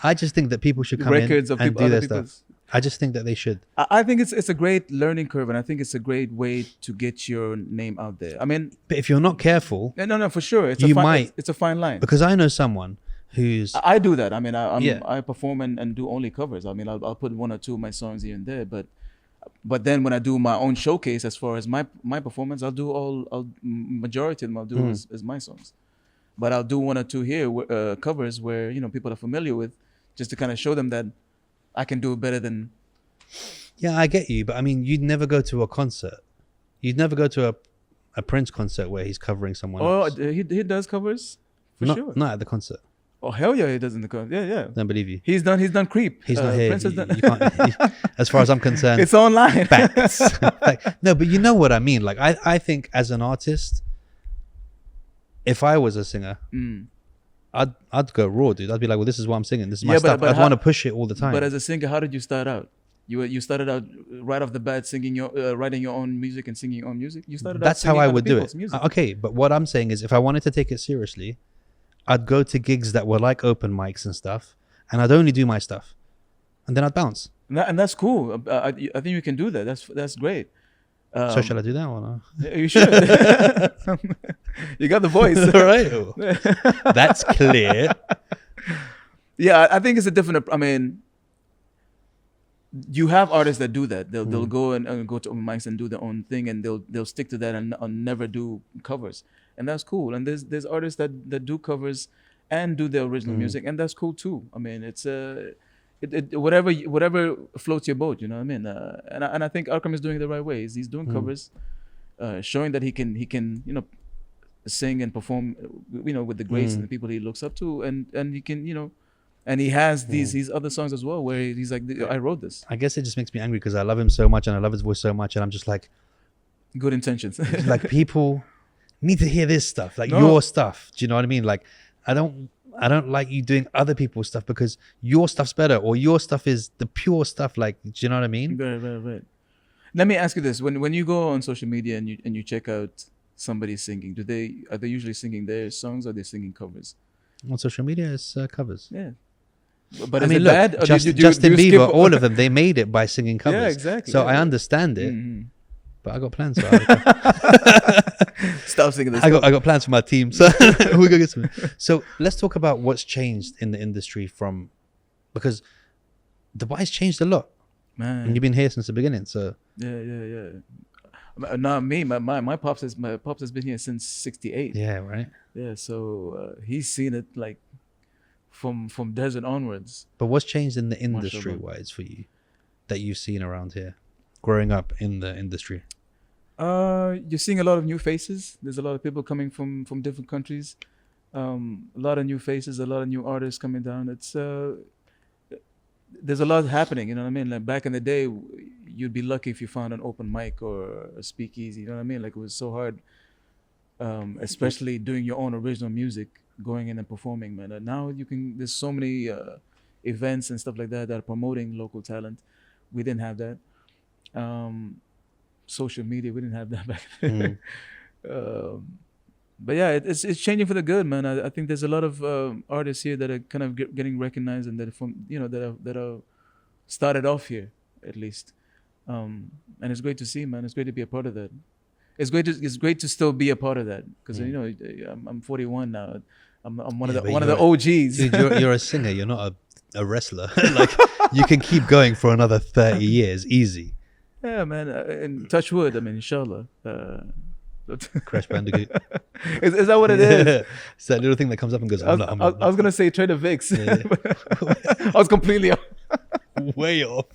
I just think that people should come records in of and people, do other their stuff. people's. I just think that they should. I think it's a great learning curve, and I think it's a great way to get your name out there. I mean, but if you're not careful, no, for sure, it's it's a fine line. Because I know someone who's I do that. I mean, I perform and do only covers. I mean, I'll put 1 or 2 of my songs here and there, but then when I do my own showcase, as far as my performance, I'll do majority of them I'll do as my songs, but I'll do 1 or 2 here covers where people are familiar with, just to kind of show them that I can do it better than. Yeah, I get you, but I mean, you'd never go to a concert. You'd never go to a Prince concert where he's covering someone else. He does covers for sure. Not at the concert. Oh hell yeah, he does in the concert. Yeah. Don't believe you. He's done Creep. He's not here. Prince has done. You can't, as far as I'm concerned, it's online. Facts. No, but you know what I mean. Like I think as an artist, if I was a singer, I'd go raw, dude. I'd be like, well, this is what I'm singing. This is my stuff. I'd want to push it all the time. But as a singer, how did you start out? You started out right off the bat singing writing your own music and singing your own music. You started. That's out how I would do it. Music. Okay, but what I'm saying is, if I wanted to take it seriously, I'd go to gigs that were like open mics and stuff, and I'd only do my stuff, and then I'd bounce. And that's cool. I think you can do that. That's great. So shall I do that or not? You should. You got the voice. All right. That's clear. Yeah, I think it's a different. I mean, you have artists that do that. They'll go and go to open mics and do their own thing, and they'll stick to that and never do covers, and that's cool. And there's artists that do covers and do their original music, and that's cool too. I mean, it's whatever floats your boat, you know what I mean? And I think Arkham is doing it the right way. He's doing covers, showing that he can sing and perform with the greats and the people he looks up to, and he can and he has these other songs as well where he's like, I wrote this. I guess it just makes me angry because I love him so much and I love his voice so much, and I'm just like, good intentions. like, people need to hear this stuff, like your stuff. Do you know what I mean? Like, I don't like you doing other people's stuff because your stuff's better, or your stuff is the pure stuff. Like, do you know what I mean? Right. Let me ask you this: when you go on social media and you check out somebody singing, are they usually singing their songs or are they singing covers? On social media, it's covers. Yeah. But I is mean, it look, bad? Or Justin Bieber, all of them, they made it by singing covers. Yeah, exactly. So I understand it, but I got plans. So stop singing this. I got plans for my team, so we go get some. So let's talk about what's changed in the industry because Dubai's changed a lot, man. And you've been here since the beginning. So yeah. Not me. My pops has been here since '68. Yeah, right. Yeah, so he's seen it like from desert onwards. But what's changed in the industry wise for you that you've seen around here, growing up in the industry? You're seeing a lot of new faces. There's a lot of people coming from different countries. A lot of new faces, a lot of new artists coming down. It's there's a lot happening. You know what I mean? Like back in the day, you'd be lucky if you found an open mic or a speakeasy. You know what I mean? Like it was so hard, especially doing your own original music, going in and performing, man. And now there's so many events and stuff like that are promoting local talent. We didn't have that. Social media, we didn't have that back then. But yeah, it's changing for the good, man. I think there's a lot of artists here that are kind of getting recognized, and that are from, you know, that are started off here at least. And it's great to see, man. It's great to be a part of that. It's great to still be a part of that, because you know, I'm 41 now. I'm one of the OGs. Dude, you're a singer. You're not a wrestler. Like, you can keep going for another 30 years easy. Yeah, man. And touch wood. I mean, inshallah. Crash Bandicoot. Is that what it is? It's that little thing that comes up and goes. I was gonna say Trader Vic's. I was completely way off.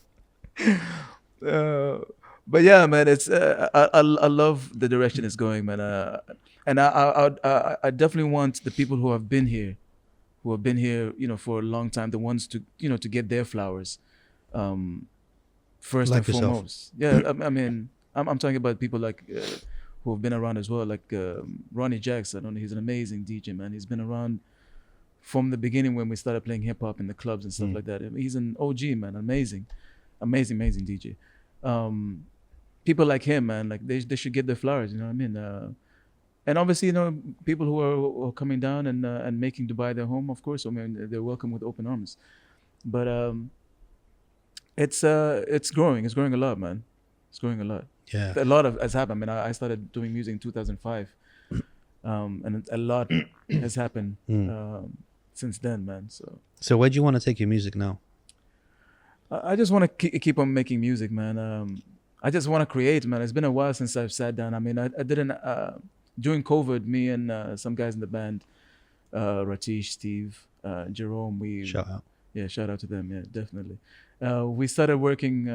But yeah, man, it's I love the direction it's going, man. And I definitely want the people who have been here, you know, for a long time, the ones to, you know, to get their flowers, first Like and yourself. foremost. Yeah, I mean, I'm talking about people like who have been around as well, like Ronnie Jackson. I don't know, he's an amazing DJ, man. He's been around from the beginning when we started playing hip hop in the clubs and stuff like that. I mean, he's an OG, man. Amazing DJ. People like him, man, like they should get their flowers. You know what I mean? And obviously, you know, people who are coming down and making Dubai their home, of course. I mean, they're welcome with open arms. But it's growing. It's growing a lot, man. It's growing a lot. Yeah. A lot has happened. I mean, I started doing music in 2005, and a lot has happened since then, man. So where do you want to take your music now? I just want to keep on making music, man. I just want to create, man. It's been a while since I've sat down. I mean, I didn't. During COVID, me and some guys in the band, Ratish, Steve, Jerome, Shout out. Yeah, shout out to them. Yeah, definitely. We started working.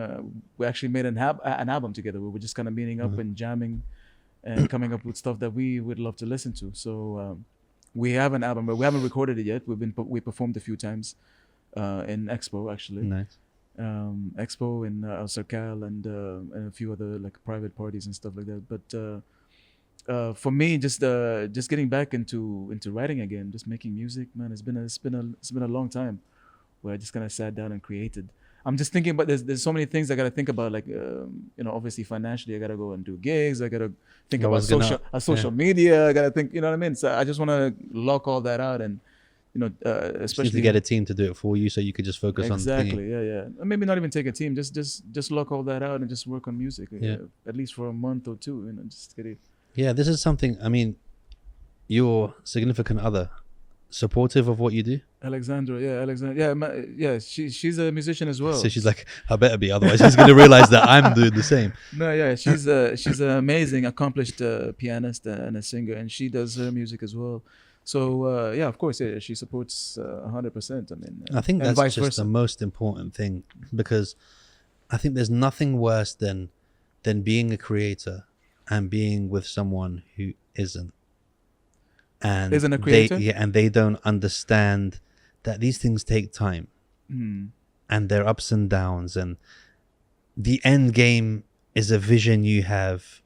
We actually made an album together. We were just kind of meeting up and jamming, and coming up with stuff that we would love to listen to. So we have an album, but we haven't recorded it yet. We performed a few times in Expo, actually. Nice. Expo in Al Sarkal and a few other like private parties and stuff like that. But for me, just getting back into writing again, just making music, man. It's been a long time where I just kind of sat down and created. I'm just thinking about there's so many things I gotta think about, like you know, obviously financially I gotta go and do gigs. I gotta think about social media. I gotta think, you know what I mean. So I just want to lock all that out, and you know, especially to get a team to do it for you, so you could just focus on exactly. Yeah. Maybe not even take a team. Just lock all that out and just work on music. Yeah. At least for a month or two, you know, just get it. Yeah, this is something. I mean, your significant other supportive of what you do? Alexandra. Yeah, she's a musician as well. So she's like, I better be, otherwise she's gonna realize that I'm doing the same. No, yeah, she's an amazing, accomplished pianist and a singer, and she does her music as well. So yeah, of course, yeah, she supports 100%. I mean, I think that's just versa. the most important thing, because I think there's nothing worse than being a creator and being with someone who isn't. And isn't a creator? And they don't understand that these things take time, and their ups and downs, and the end game is a vision you have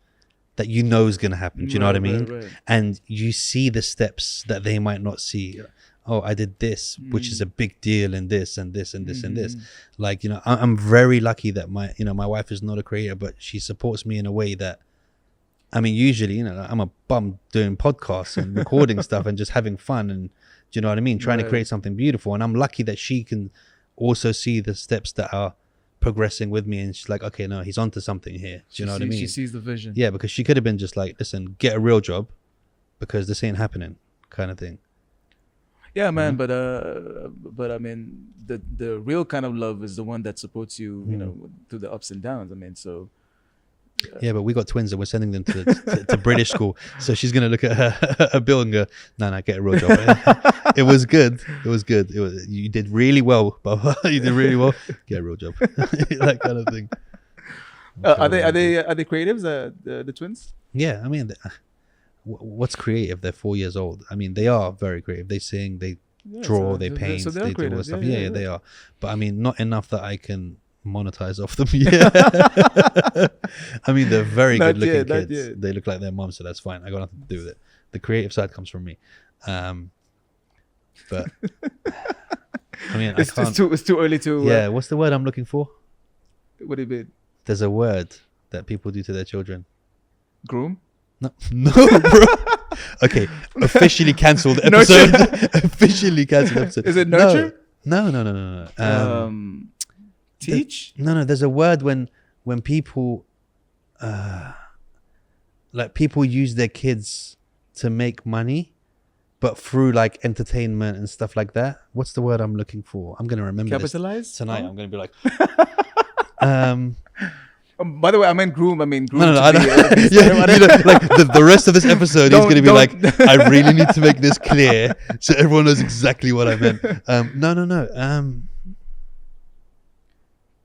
that you know is going to happen. Do you know what I mean? Right. And you see the steps that they might not see. Oh, I did this, which is a big deal in this and this and this and this. Like, you know, I'm very lucky that my wife is not a creator, but she supports me in a way that, I mean, usually, you know, I'm a bum doing podcasts and recording stuff and just having fun, and do you know what I mean? Trying to create something beautiful. And I'm lucky that she can also see the steps that are progressing with me, and she's like, okay, no, he's onto something here. Do you know what I mean? She sees the vision. Yeah, because she could have been just like, listen, get a real job, because this ain't happening, kind of thing. Yeah, man, but I mean, the real kind of love is the one that supports you, you know, through the ups and downs. I mean, so. Yeah, but we got twins and we're sending them to British school. So she's going to look at her bill and go, no, get a real job. It was good. You did really well, Baba. You did really well. Get a real job. That kind of thing. Are they creatives, the twins? Yeah, I mean, what's creative? They're 4 years old. I mean, they are very creative. They sing, they draw, they paint, so they do all creatives. stuff. Yeah, They are. But I mean, not enough that I can monetize off them. Yeah. I mean, they're very good looking kids. They look like their mom, so that's fine. I got nothing to do with it. The creative side comes from me. But I mean, it's too early to. Yeah, what's the word I'm looking for? What do you mean? there's a word that people do to their children. Groom? No, no, bro. Okay, officially cancelled episode. Officially cancelled episode. Is it nurture? No. Teach? No. There's a word when people, like people use their kids to make money, but through like entertainment and stuff like that. What's the word I'm looking for? I'm gonna remember Capitalize? this tonight. I'm gonna be like, by the way, I meant groom. I mean groom. no. I don't, like the rest of this episode, he's gonna be like, I really need to make this clear so everyone knows exactly what I meant. No.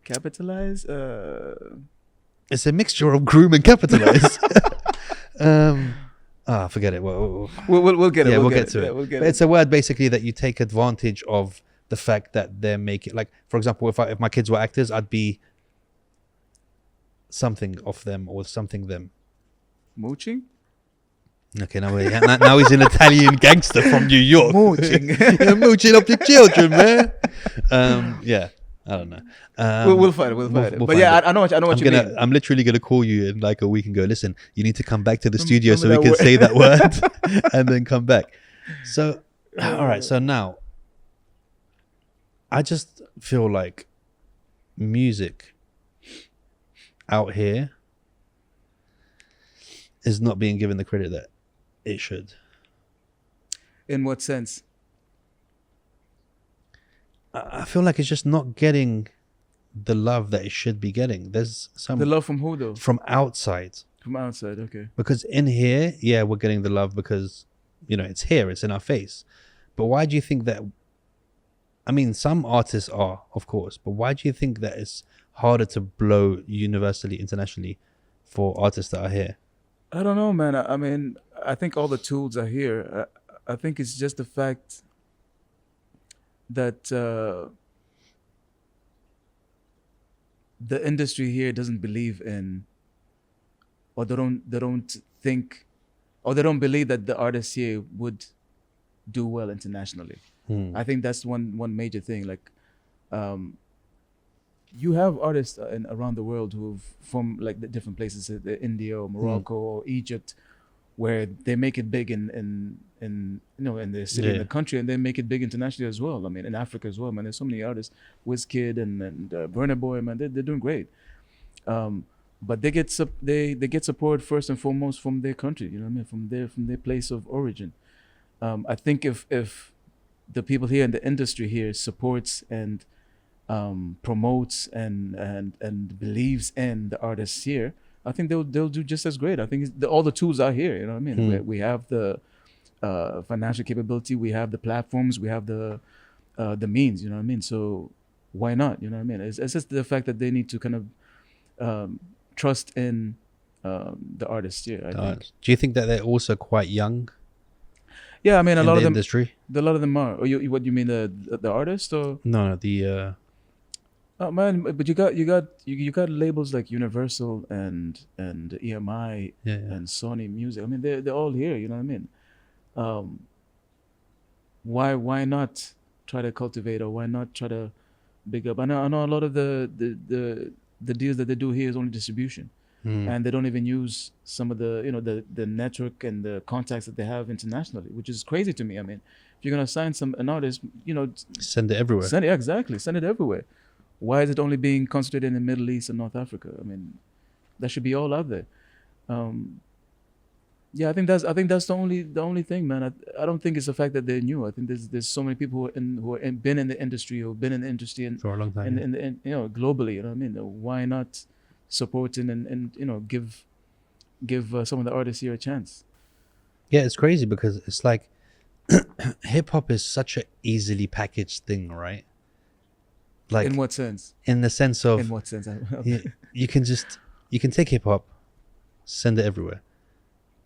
Capitalize. It's a mixture of groom and capitalize. Forget it. We'll get it. Yeah, we'll get to it. Yeah, we'll get but it. it's a word basically that you take advantage of the fact that they're making. Like, for example, if my kids were actors, I'd be something of them or something them. Mooching? Okay, now he's an Italian gangster from New York. Mooching. You're mooching up your children, man. Yeah. I don't know. We'll find it. We'll find it. But find yeah, it. I know what you mean. I'm literally gonna call you in like a week and go, listen, you need to come back to the studio so remember we can that say that word and then come back. So, all right. So now, I just feel like music out here is not being given the credit that it should. In what sense? I feel like it's just not getting the love that it should be getting. There's some The love from who though? from outside. From outside, okay. Because in here, yeah, we're getting the love because, it's here, it's in our face. But why do you think that? I mean, some artists are, of course, but why do you think that it's harder to blow universally, internationally for artists that are here? I don't know, man. I mean, I think all the tools are here. I think it's just the fact that the industry here doesn't believe in, or they don't think, or they don't believe that the artists here would do well internationally. I think that's one major thing. Like, you have artists around the world who've from like the different places, India or Morocco or Egypt, where they make it big in the city, in the country, and they make it big internationally as well. I mean, in Africa as well, man. There's so many artists, WizKid and Burna Boy, man. They're doing great. But they get support first and foremost from their country. You know what I mean? From their place of origin. I think if the people here in the industry here supports and promotes and believes in the artists here, I think they'll do just as great. I think all the tools are here. You know what I mean? We have the financial capability, we have the platforms, we have the means. You know what I mean? So why not? You know what I mean? It's just the fact that they need to kind of trust in the artists here. I think. Do you think that they're also quite young? Yeah, I mean, a lot of them. Industry. A lot of them are. Or what you mean the artists or? No, the. Oh man, but you got labels like Universal and EMI and Sony Music. I mean, they're all here. You know what I mean? Why not try to cultivate, or why not try to big up? I know a lot of the deals that they do here is only distribution, and they don't even use some of the the network and the contacts that they have internationally, which is crazy to me. I mean, if you're gonna sign an artist, send it everywhere. Send it everywhere. Why is it only being concentrated in the Middle East and North Africa? I mean, that should be all out there. Yeah, I think that's the only thing, man. I don't think it's the fact that they're new. I think there's so many people who have been in the industry, who've been in the industry and for a long time, and globally. You know what I mean? Why not support and give some of the artists here a chance? Yeah, it's crazy because it's like hip hop is such an easily packaged thing, right? Like, in what sense? In the sense of, in what sense? you can take hip hop, send it everywhere,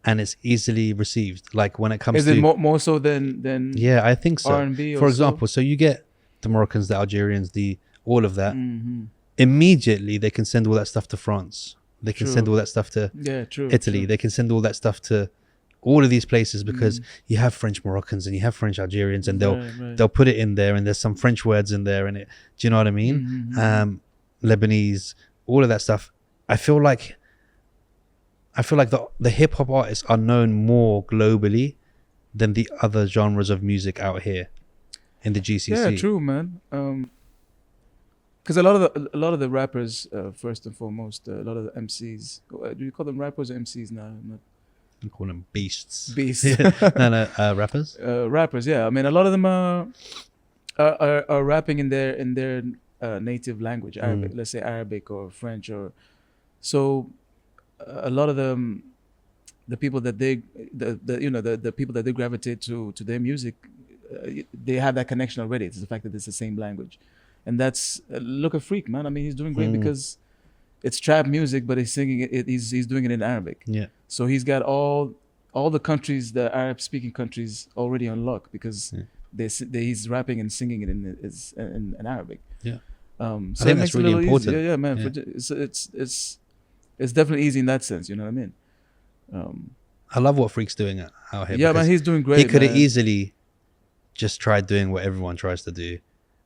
and it's easily received. Like when it comes to, is it more so than yeah, I think so. R&B, for example, so you get the Moroccans, the Algerians, all of that. Immediately they can send all that stuff to France. They can send all that stuff to Italy. They can send all that stuff to all of these places because you have French Moroccans and you have French Algerians, and they'll put it in there, and there's some French words in there, and do you know what I mean? Lebanese, all of that stuff. I feel like the hip hop artists are known more globally than the other genres of music out here in the GCC. Yeah, true, man. Because a lot of the rappers, first and foremost, a lot of the MCs. Do you call them rappers or MCs now? Not I call them beasts. beasts. No, rappers. Rappers, yeah. I mean, a lot of them are rapping in their native language, Arabic, let's say Arabic or French, or so. A lot of them, the people that the people that they gravitate to their music, they have that connection already. It's the fact that it's the same language, and that's look at Freak, man. I mean, he's doing great because it's trap music, but he's singing it. He's doing it in Arabic. Yeah. So he's got all the countries, the Arab-speaking countries, already on lock because he's rapping and singing it in Arabic. Yeah. So I think that's really important. Yeah, man. Yeah. It's definitely easy in that sense. You know what I mean? I love what Freak's doing out here. Yeah, man, he's doing great. He could have man. easily just tried doing what everyone tries to do,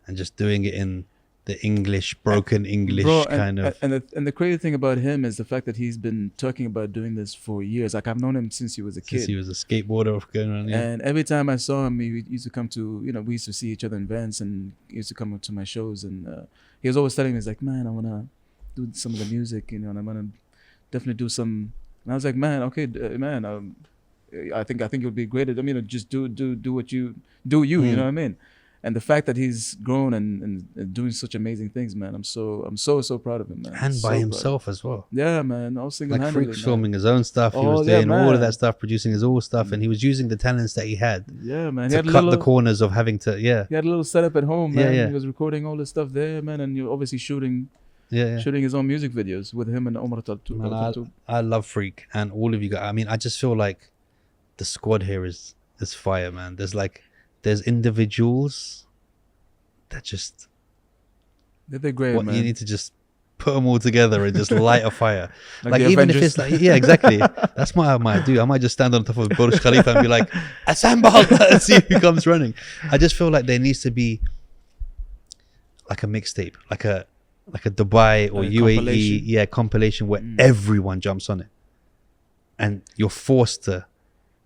and just doing it in the English, broken English kind of. And the crazy thing about him is the fact that he's been talking about doing this for years. Like I've known him since he was a kid. Since he was a skateboarder going around. Yeah. And every time I saw him, he used to come to, we used to see each other in events, and he used to come to my shows. And he was always telling me, he's like, man, I want to do some of the music, and I'm going to definitely do some. And I was like, man, okay, man, I think it would be great. I mean, just do what you do, you know what I mean? And the fact that he's grown and doing such amazing things, man, I'm so proud of him, man. And by himself as well. Yeah, man, all single-handedly. Like Freak's filming his own stuff. He was doing all of that stuff, producing his own stuff, and he was using the talents that he had. Yeah, man. To cut the corners of having to. Yeah. He had a little setup at home, man. Yeah. He was recording all this stuff there, man, and you're obviously shooting his own music videos with him and Omar Taltu. Man, I love Freak and all of you guys. I mean, I just feel like the squad here is fire, man. There's individuals that just they're great, man. You need to just put them all together and just light a fire. like even Avengers. if it's like, yeah, exactly. That's what I might do. I might just stand on top of Burj Khalifa and be like, assemble, and see who comes running. I just feel like there needs to be like a mixtape, like a Dubai or UAE compilation where everyone jumps on it, and you're forced to.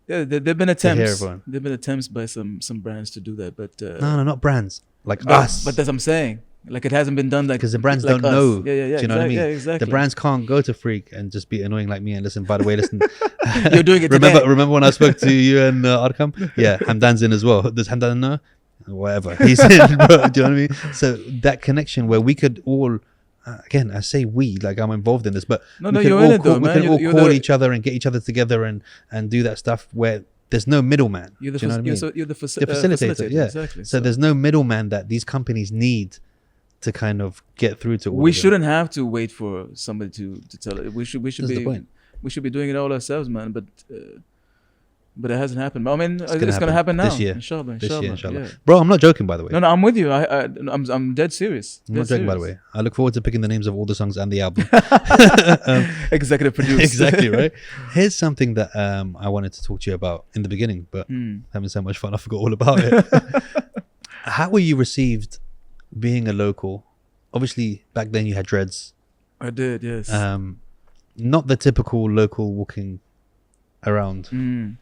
Yeah, there've been attempts. There've been attempts by some brands to do that, but no, not brands like us. But that's what I'm saying. Like it hasn't been done because the brands don't know. Yeah. Do you know what I mean? Yeah, exactly. The brands can't go to Freak and just be annoying like me and listen. By the way, listen. You're doing it. Remember when I spoke to you and Arkham? Yeah, Hamdan's in as well. Does Hamdan know? Whatever, he's in, bro. Do you know what I mean? So that connection where we could all. Again, I say we, like I'm involved in this, but we can all call each other and get each other together and do that stuff where there's no middleman. You're the facilitator. Yeah, exactly. So there's no middleman that these companies need to kind of get through to. We shouldn't have to wait for somebody to tell it. We should be doing it all ourselves, man. But it hasn't happened. I mean, it's gonna happen now. This year. Inshallah. Yeah. Bro, I'm not joking, by the way. No, I'm with you. I'm dead serious. I'm not joking, by the way. I look forward to picking the names of all the songs and the album. Executive produced. Exactly, right? Here's something that I wanted to talk to you about in the beginning, but having so much fun, I forgot all about it. How were you received being a local? Obviously, back then you had dreads. I did, yes. Not the typical local walking around.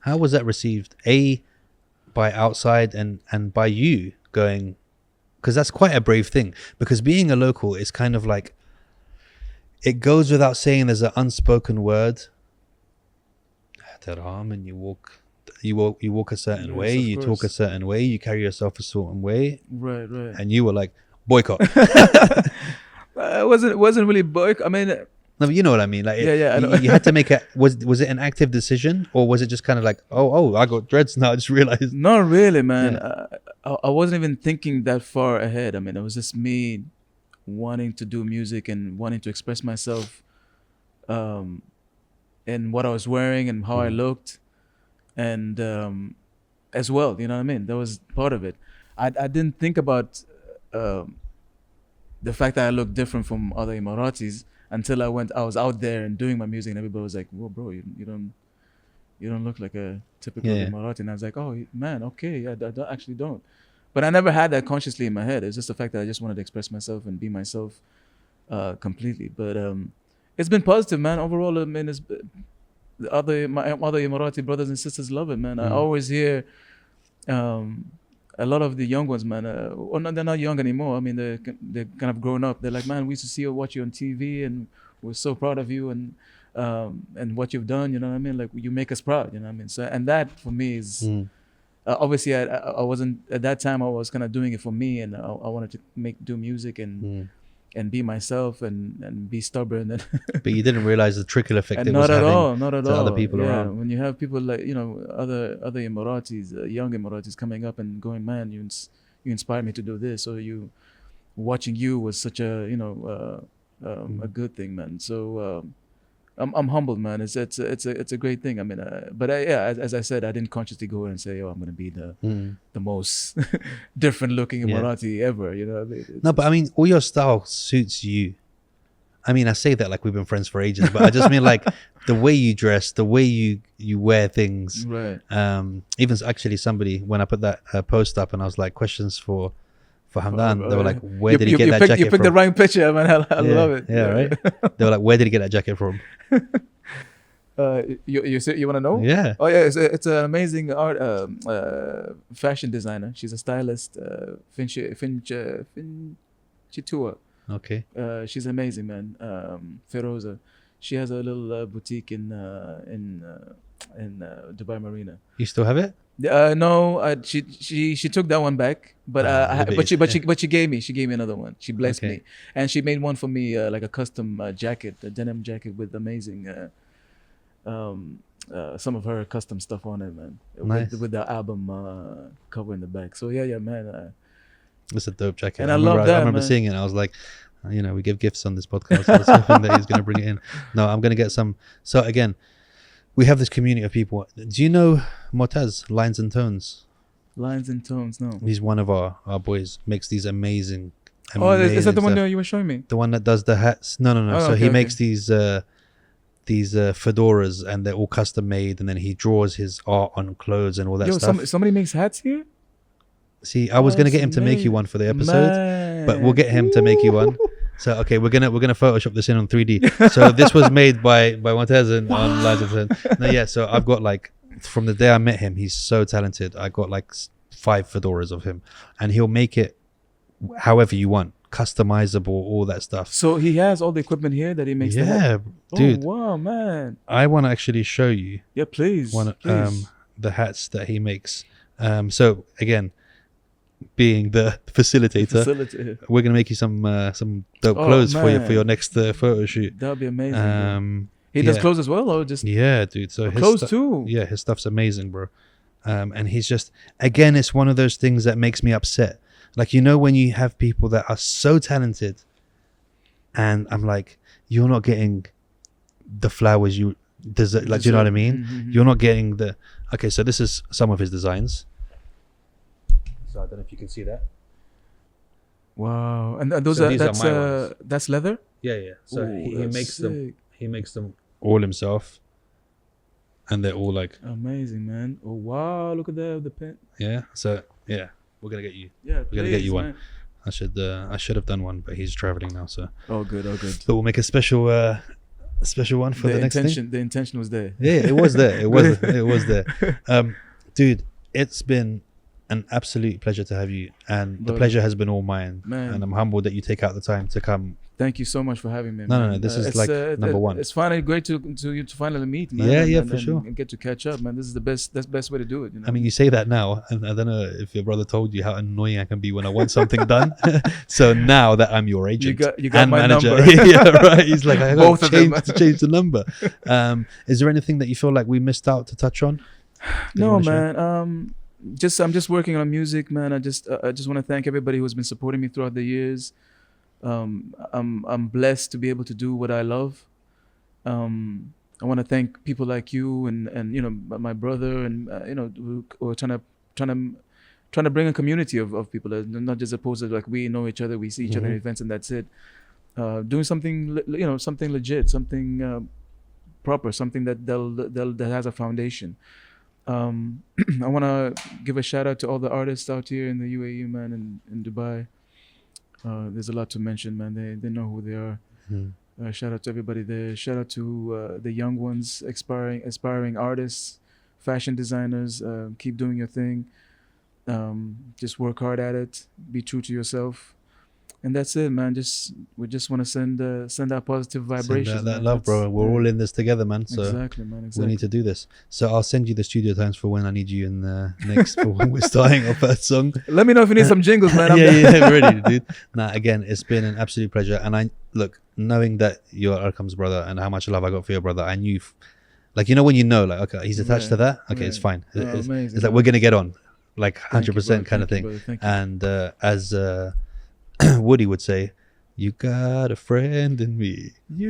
How was that received? By outside and by you going, because that's quite a brave thing. Because being a local is kind of like, it goes without saying. There's an unspoken word. And you walk a certain way. You talk a certain way. You carry yourself a certain way. Right. And you were like, boycott. It wasn't really boycott. I mean. No, but you know what I mean. Like, you had to make a. Was it an active decision, or was it just kind of like, oh, I got dreads now? I just realized. Not really, man. Yeah. I wasn't even thinking that far ahead. I mean, it was just me wanting to do music and wanting to express myself, in what I was wearing and how I looked, and as well. You know what I mean? That was part of it. I didn't think about the fact that I looked different from other Emiratis. Until I was out there and doing my music, and everybody was like, "Whoa, bro, you don't look like a typical Emirati." And I was like, "Oh, man, okay, yeah, I actually don't." But I never had that consciously in my head. It's just the fact that I just wanted to express myself and be myself completely. But It's been positive, man. Overall, I mean, my other Emirati brothers and sisters love it, man. I always hear a lot of the young ones, man. Or no, they're not young anymore. I mean, they're kind of grown up. They're like, man, we used to see you, watch you on TV, and we're so proud of you and what you've done. You know what I mean? Like, you make us proud. You know what I mean? So, and that for me is obviously I wasn't at that time. I was kind of doing it for me, and I wanted to do music and be myself and be stubborn. And but you didn't realize the trickle effect and it not was at having all, not at to all. other people around. When you have people like, you know, other Emiratis, young Emiratis coming up and going, man, you inspired me to do this. So watching you was such a, you know, a good thing, man. So I'm humbled, man. It's a great thing. I mean, as I said, I didn't consciously go and say, oh, I'm gonna be the most different looking Emirati ever. You know what I mean? No, but I mean, all your style suits you. I mean, I say that like we've been friends for ages, but I just mean like the way you dress, the way you wear things. Right. Even actually, somebody, when I put that post up and I was like, questions for Hamdan, they were like, where did he get that jacket from? You picked the right picture, man. I love it. Yeah, right. They were like, where did he get that jacket from? You want to know? Yeah. Oh yeah, it's an amazing art fashion designer. She's a stylist. Finchitua. Okay. She's amazing, man. Feroza. She has a little boutique in Dubai Marina. You still have it? No, she took that one back, but she gave me another one. She blessed me, and she made one for me, like a custom jacket, a denim jacket with amazing some of her custom stuff on it, man. Nice. With the album cover in the back. So yeah, man. It's a dope jacket. And I love that. I remember seeing it and I was like, you know, we give gifts on this podcast. I was hoping that he's going to bring it in. No, I'm going to get some. So again, we have this community of people. Do you know Motaz, Lines and Tones? Lines and Tones, no. He's one of our boys, makes these amazing Oh, is that the one stuff. that you were showing me? The one that does the hats? No. Oh, so okay, he makes these fedoras and they're all custom made, and then he draws his art on clothes and all that stuff. Somebody makes hats here? See, I was going to get him to make you one for the episode, but we'll get him to make you one. So okay, we're gonna Photoshop this in on 3D. So this was made by Montez and on Lines of Tones. No, yeah. So I've got like, from the day I met him, he's so talented. I got like 5 fedoras of him, and he'll make it however you want, customizable, all that stuff. So he has all the equipment here that he makes. Yeah, dude. Oh wow, man. I want to actually show you. Yeah, please. The hats that he makes. So again, being the facilitator, we're gonna make you some dope clothes for your next photo shoot. That'd be amazing. He does clothes as well, or just dude. So his clothes too. Yeah, his stuff's amazing, bro. And he's just, again, it's one of those things that makes me upset. Like, you know, when you have people that are so talented, and I'm like, you're not getting the flowers you deserve. Like, do you know what I mean? Mm-hmm. You're not getting the. Okay, so this is some of his designs. So I don't know if you can see that. Wow, and that's leather. Yeah. So he makes them. He makes them all himself, and they're all like amazing, man. Oh wow, look at the pen. Yeah. So yeah, we're gonna get you. Yeah, we're gonna get you one. I should have done one, but he's traveling now. So. Oh good. But we'll make a special one for the next thing. The intention was there. Yeah, it was there. It was there. Dude, it's been an absolute pleasure to have you, and the pleasure has been all mine. Man. And I'm humbled that you take out the time to come. Thank you so much for having me. No. This is like number one. It's finally great to finally meet, man. Yeah, for sure. And get to catch up, man. This is the best. That's the best way to do it. You know? I mean, you say that now, and I don't know if your brother told you how annoying I can be when I want something done. So now that I'm your agent, you got my manager, number. yeah, right. He's like, I got to change the number. Is there anything that you feel like we missed out to touch on? No, man. I'm just working on music, man. I just want to thank everybody who's been supporting me throughout the years. I'm blessed to be able to do what I love. I want to thank people like you and you know, my brother, and you know, who are trying to bring a community of people, not just opposed to like we know each other, we see each other in events, and that's it. Doing something, you know, something legit, something proper, something that has a foundation. I want to give a shout out to all the artists out here in the UAE, man, and in Dubai. There's a lot to mention, man. They know who they are. Shout out to everybody there. Shout out to the young ones, aspiring artists, fashion designers. Keep doing your thing. Just work hard at it. Be true to yourself. And that's it, man. We just want to send out positive vibrations. Send out that love, bro. We're all in this together, man. So exactly, man. Exactly. we need to do this. So I'll send you the studio times for when I need you in next for when we're starting our first song. Let me know if you need some jingles, man. Yeah, ready, dude. Nah, again, it's been an absolute pleasure. And I look, knowing that you're Arkham's brother and how much love I got for your brother, I knew, like, you know, when you know, like, okay, he's attached to that. Okay, it's fine. It's like we're gonna get on, like 100% kind of thing. And as Woody would say, you got a friend in me. You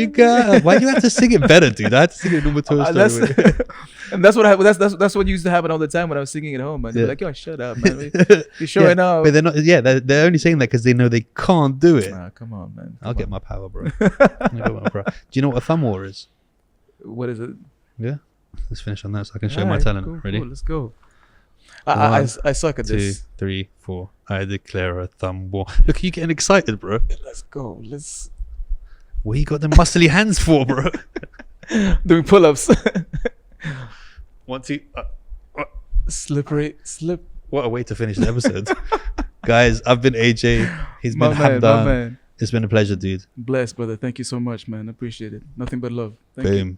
got. Why do you have to sing it better, dude? I had to sing it number 2. And that's what that's what used to happen all the time when I was singing at home. Man, they're like, "Yo, shut up, man. You're showing up." But they're not. Yeah, they're only saying that because they know they can't do it. Nah, come on, man. I'll get my power, bro. Do you know what a thumb war is? What is it? Yeah. Let's finish on that so I can show my talent. Cool, Ready? Cool, let's go. I suck at 2, this. 3, 4. I declare a thumb war. Look, you getting excited, bro. Let's go. What you got them muscly hands for, bro? Doing pull-ups. 1, 2. Slippery slip. What a way to finish the episode. Guys, I've been AJ. He's been Hamdan. It's been a pleasure, dude. Blessed, brother. Thank you so much, man. Appreciate it. Nothing but love. Thank you. Boom.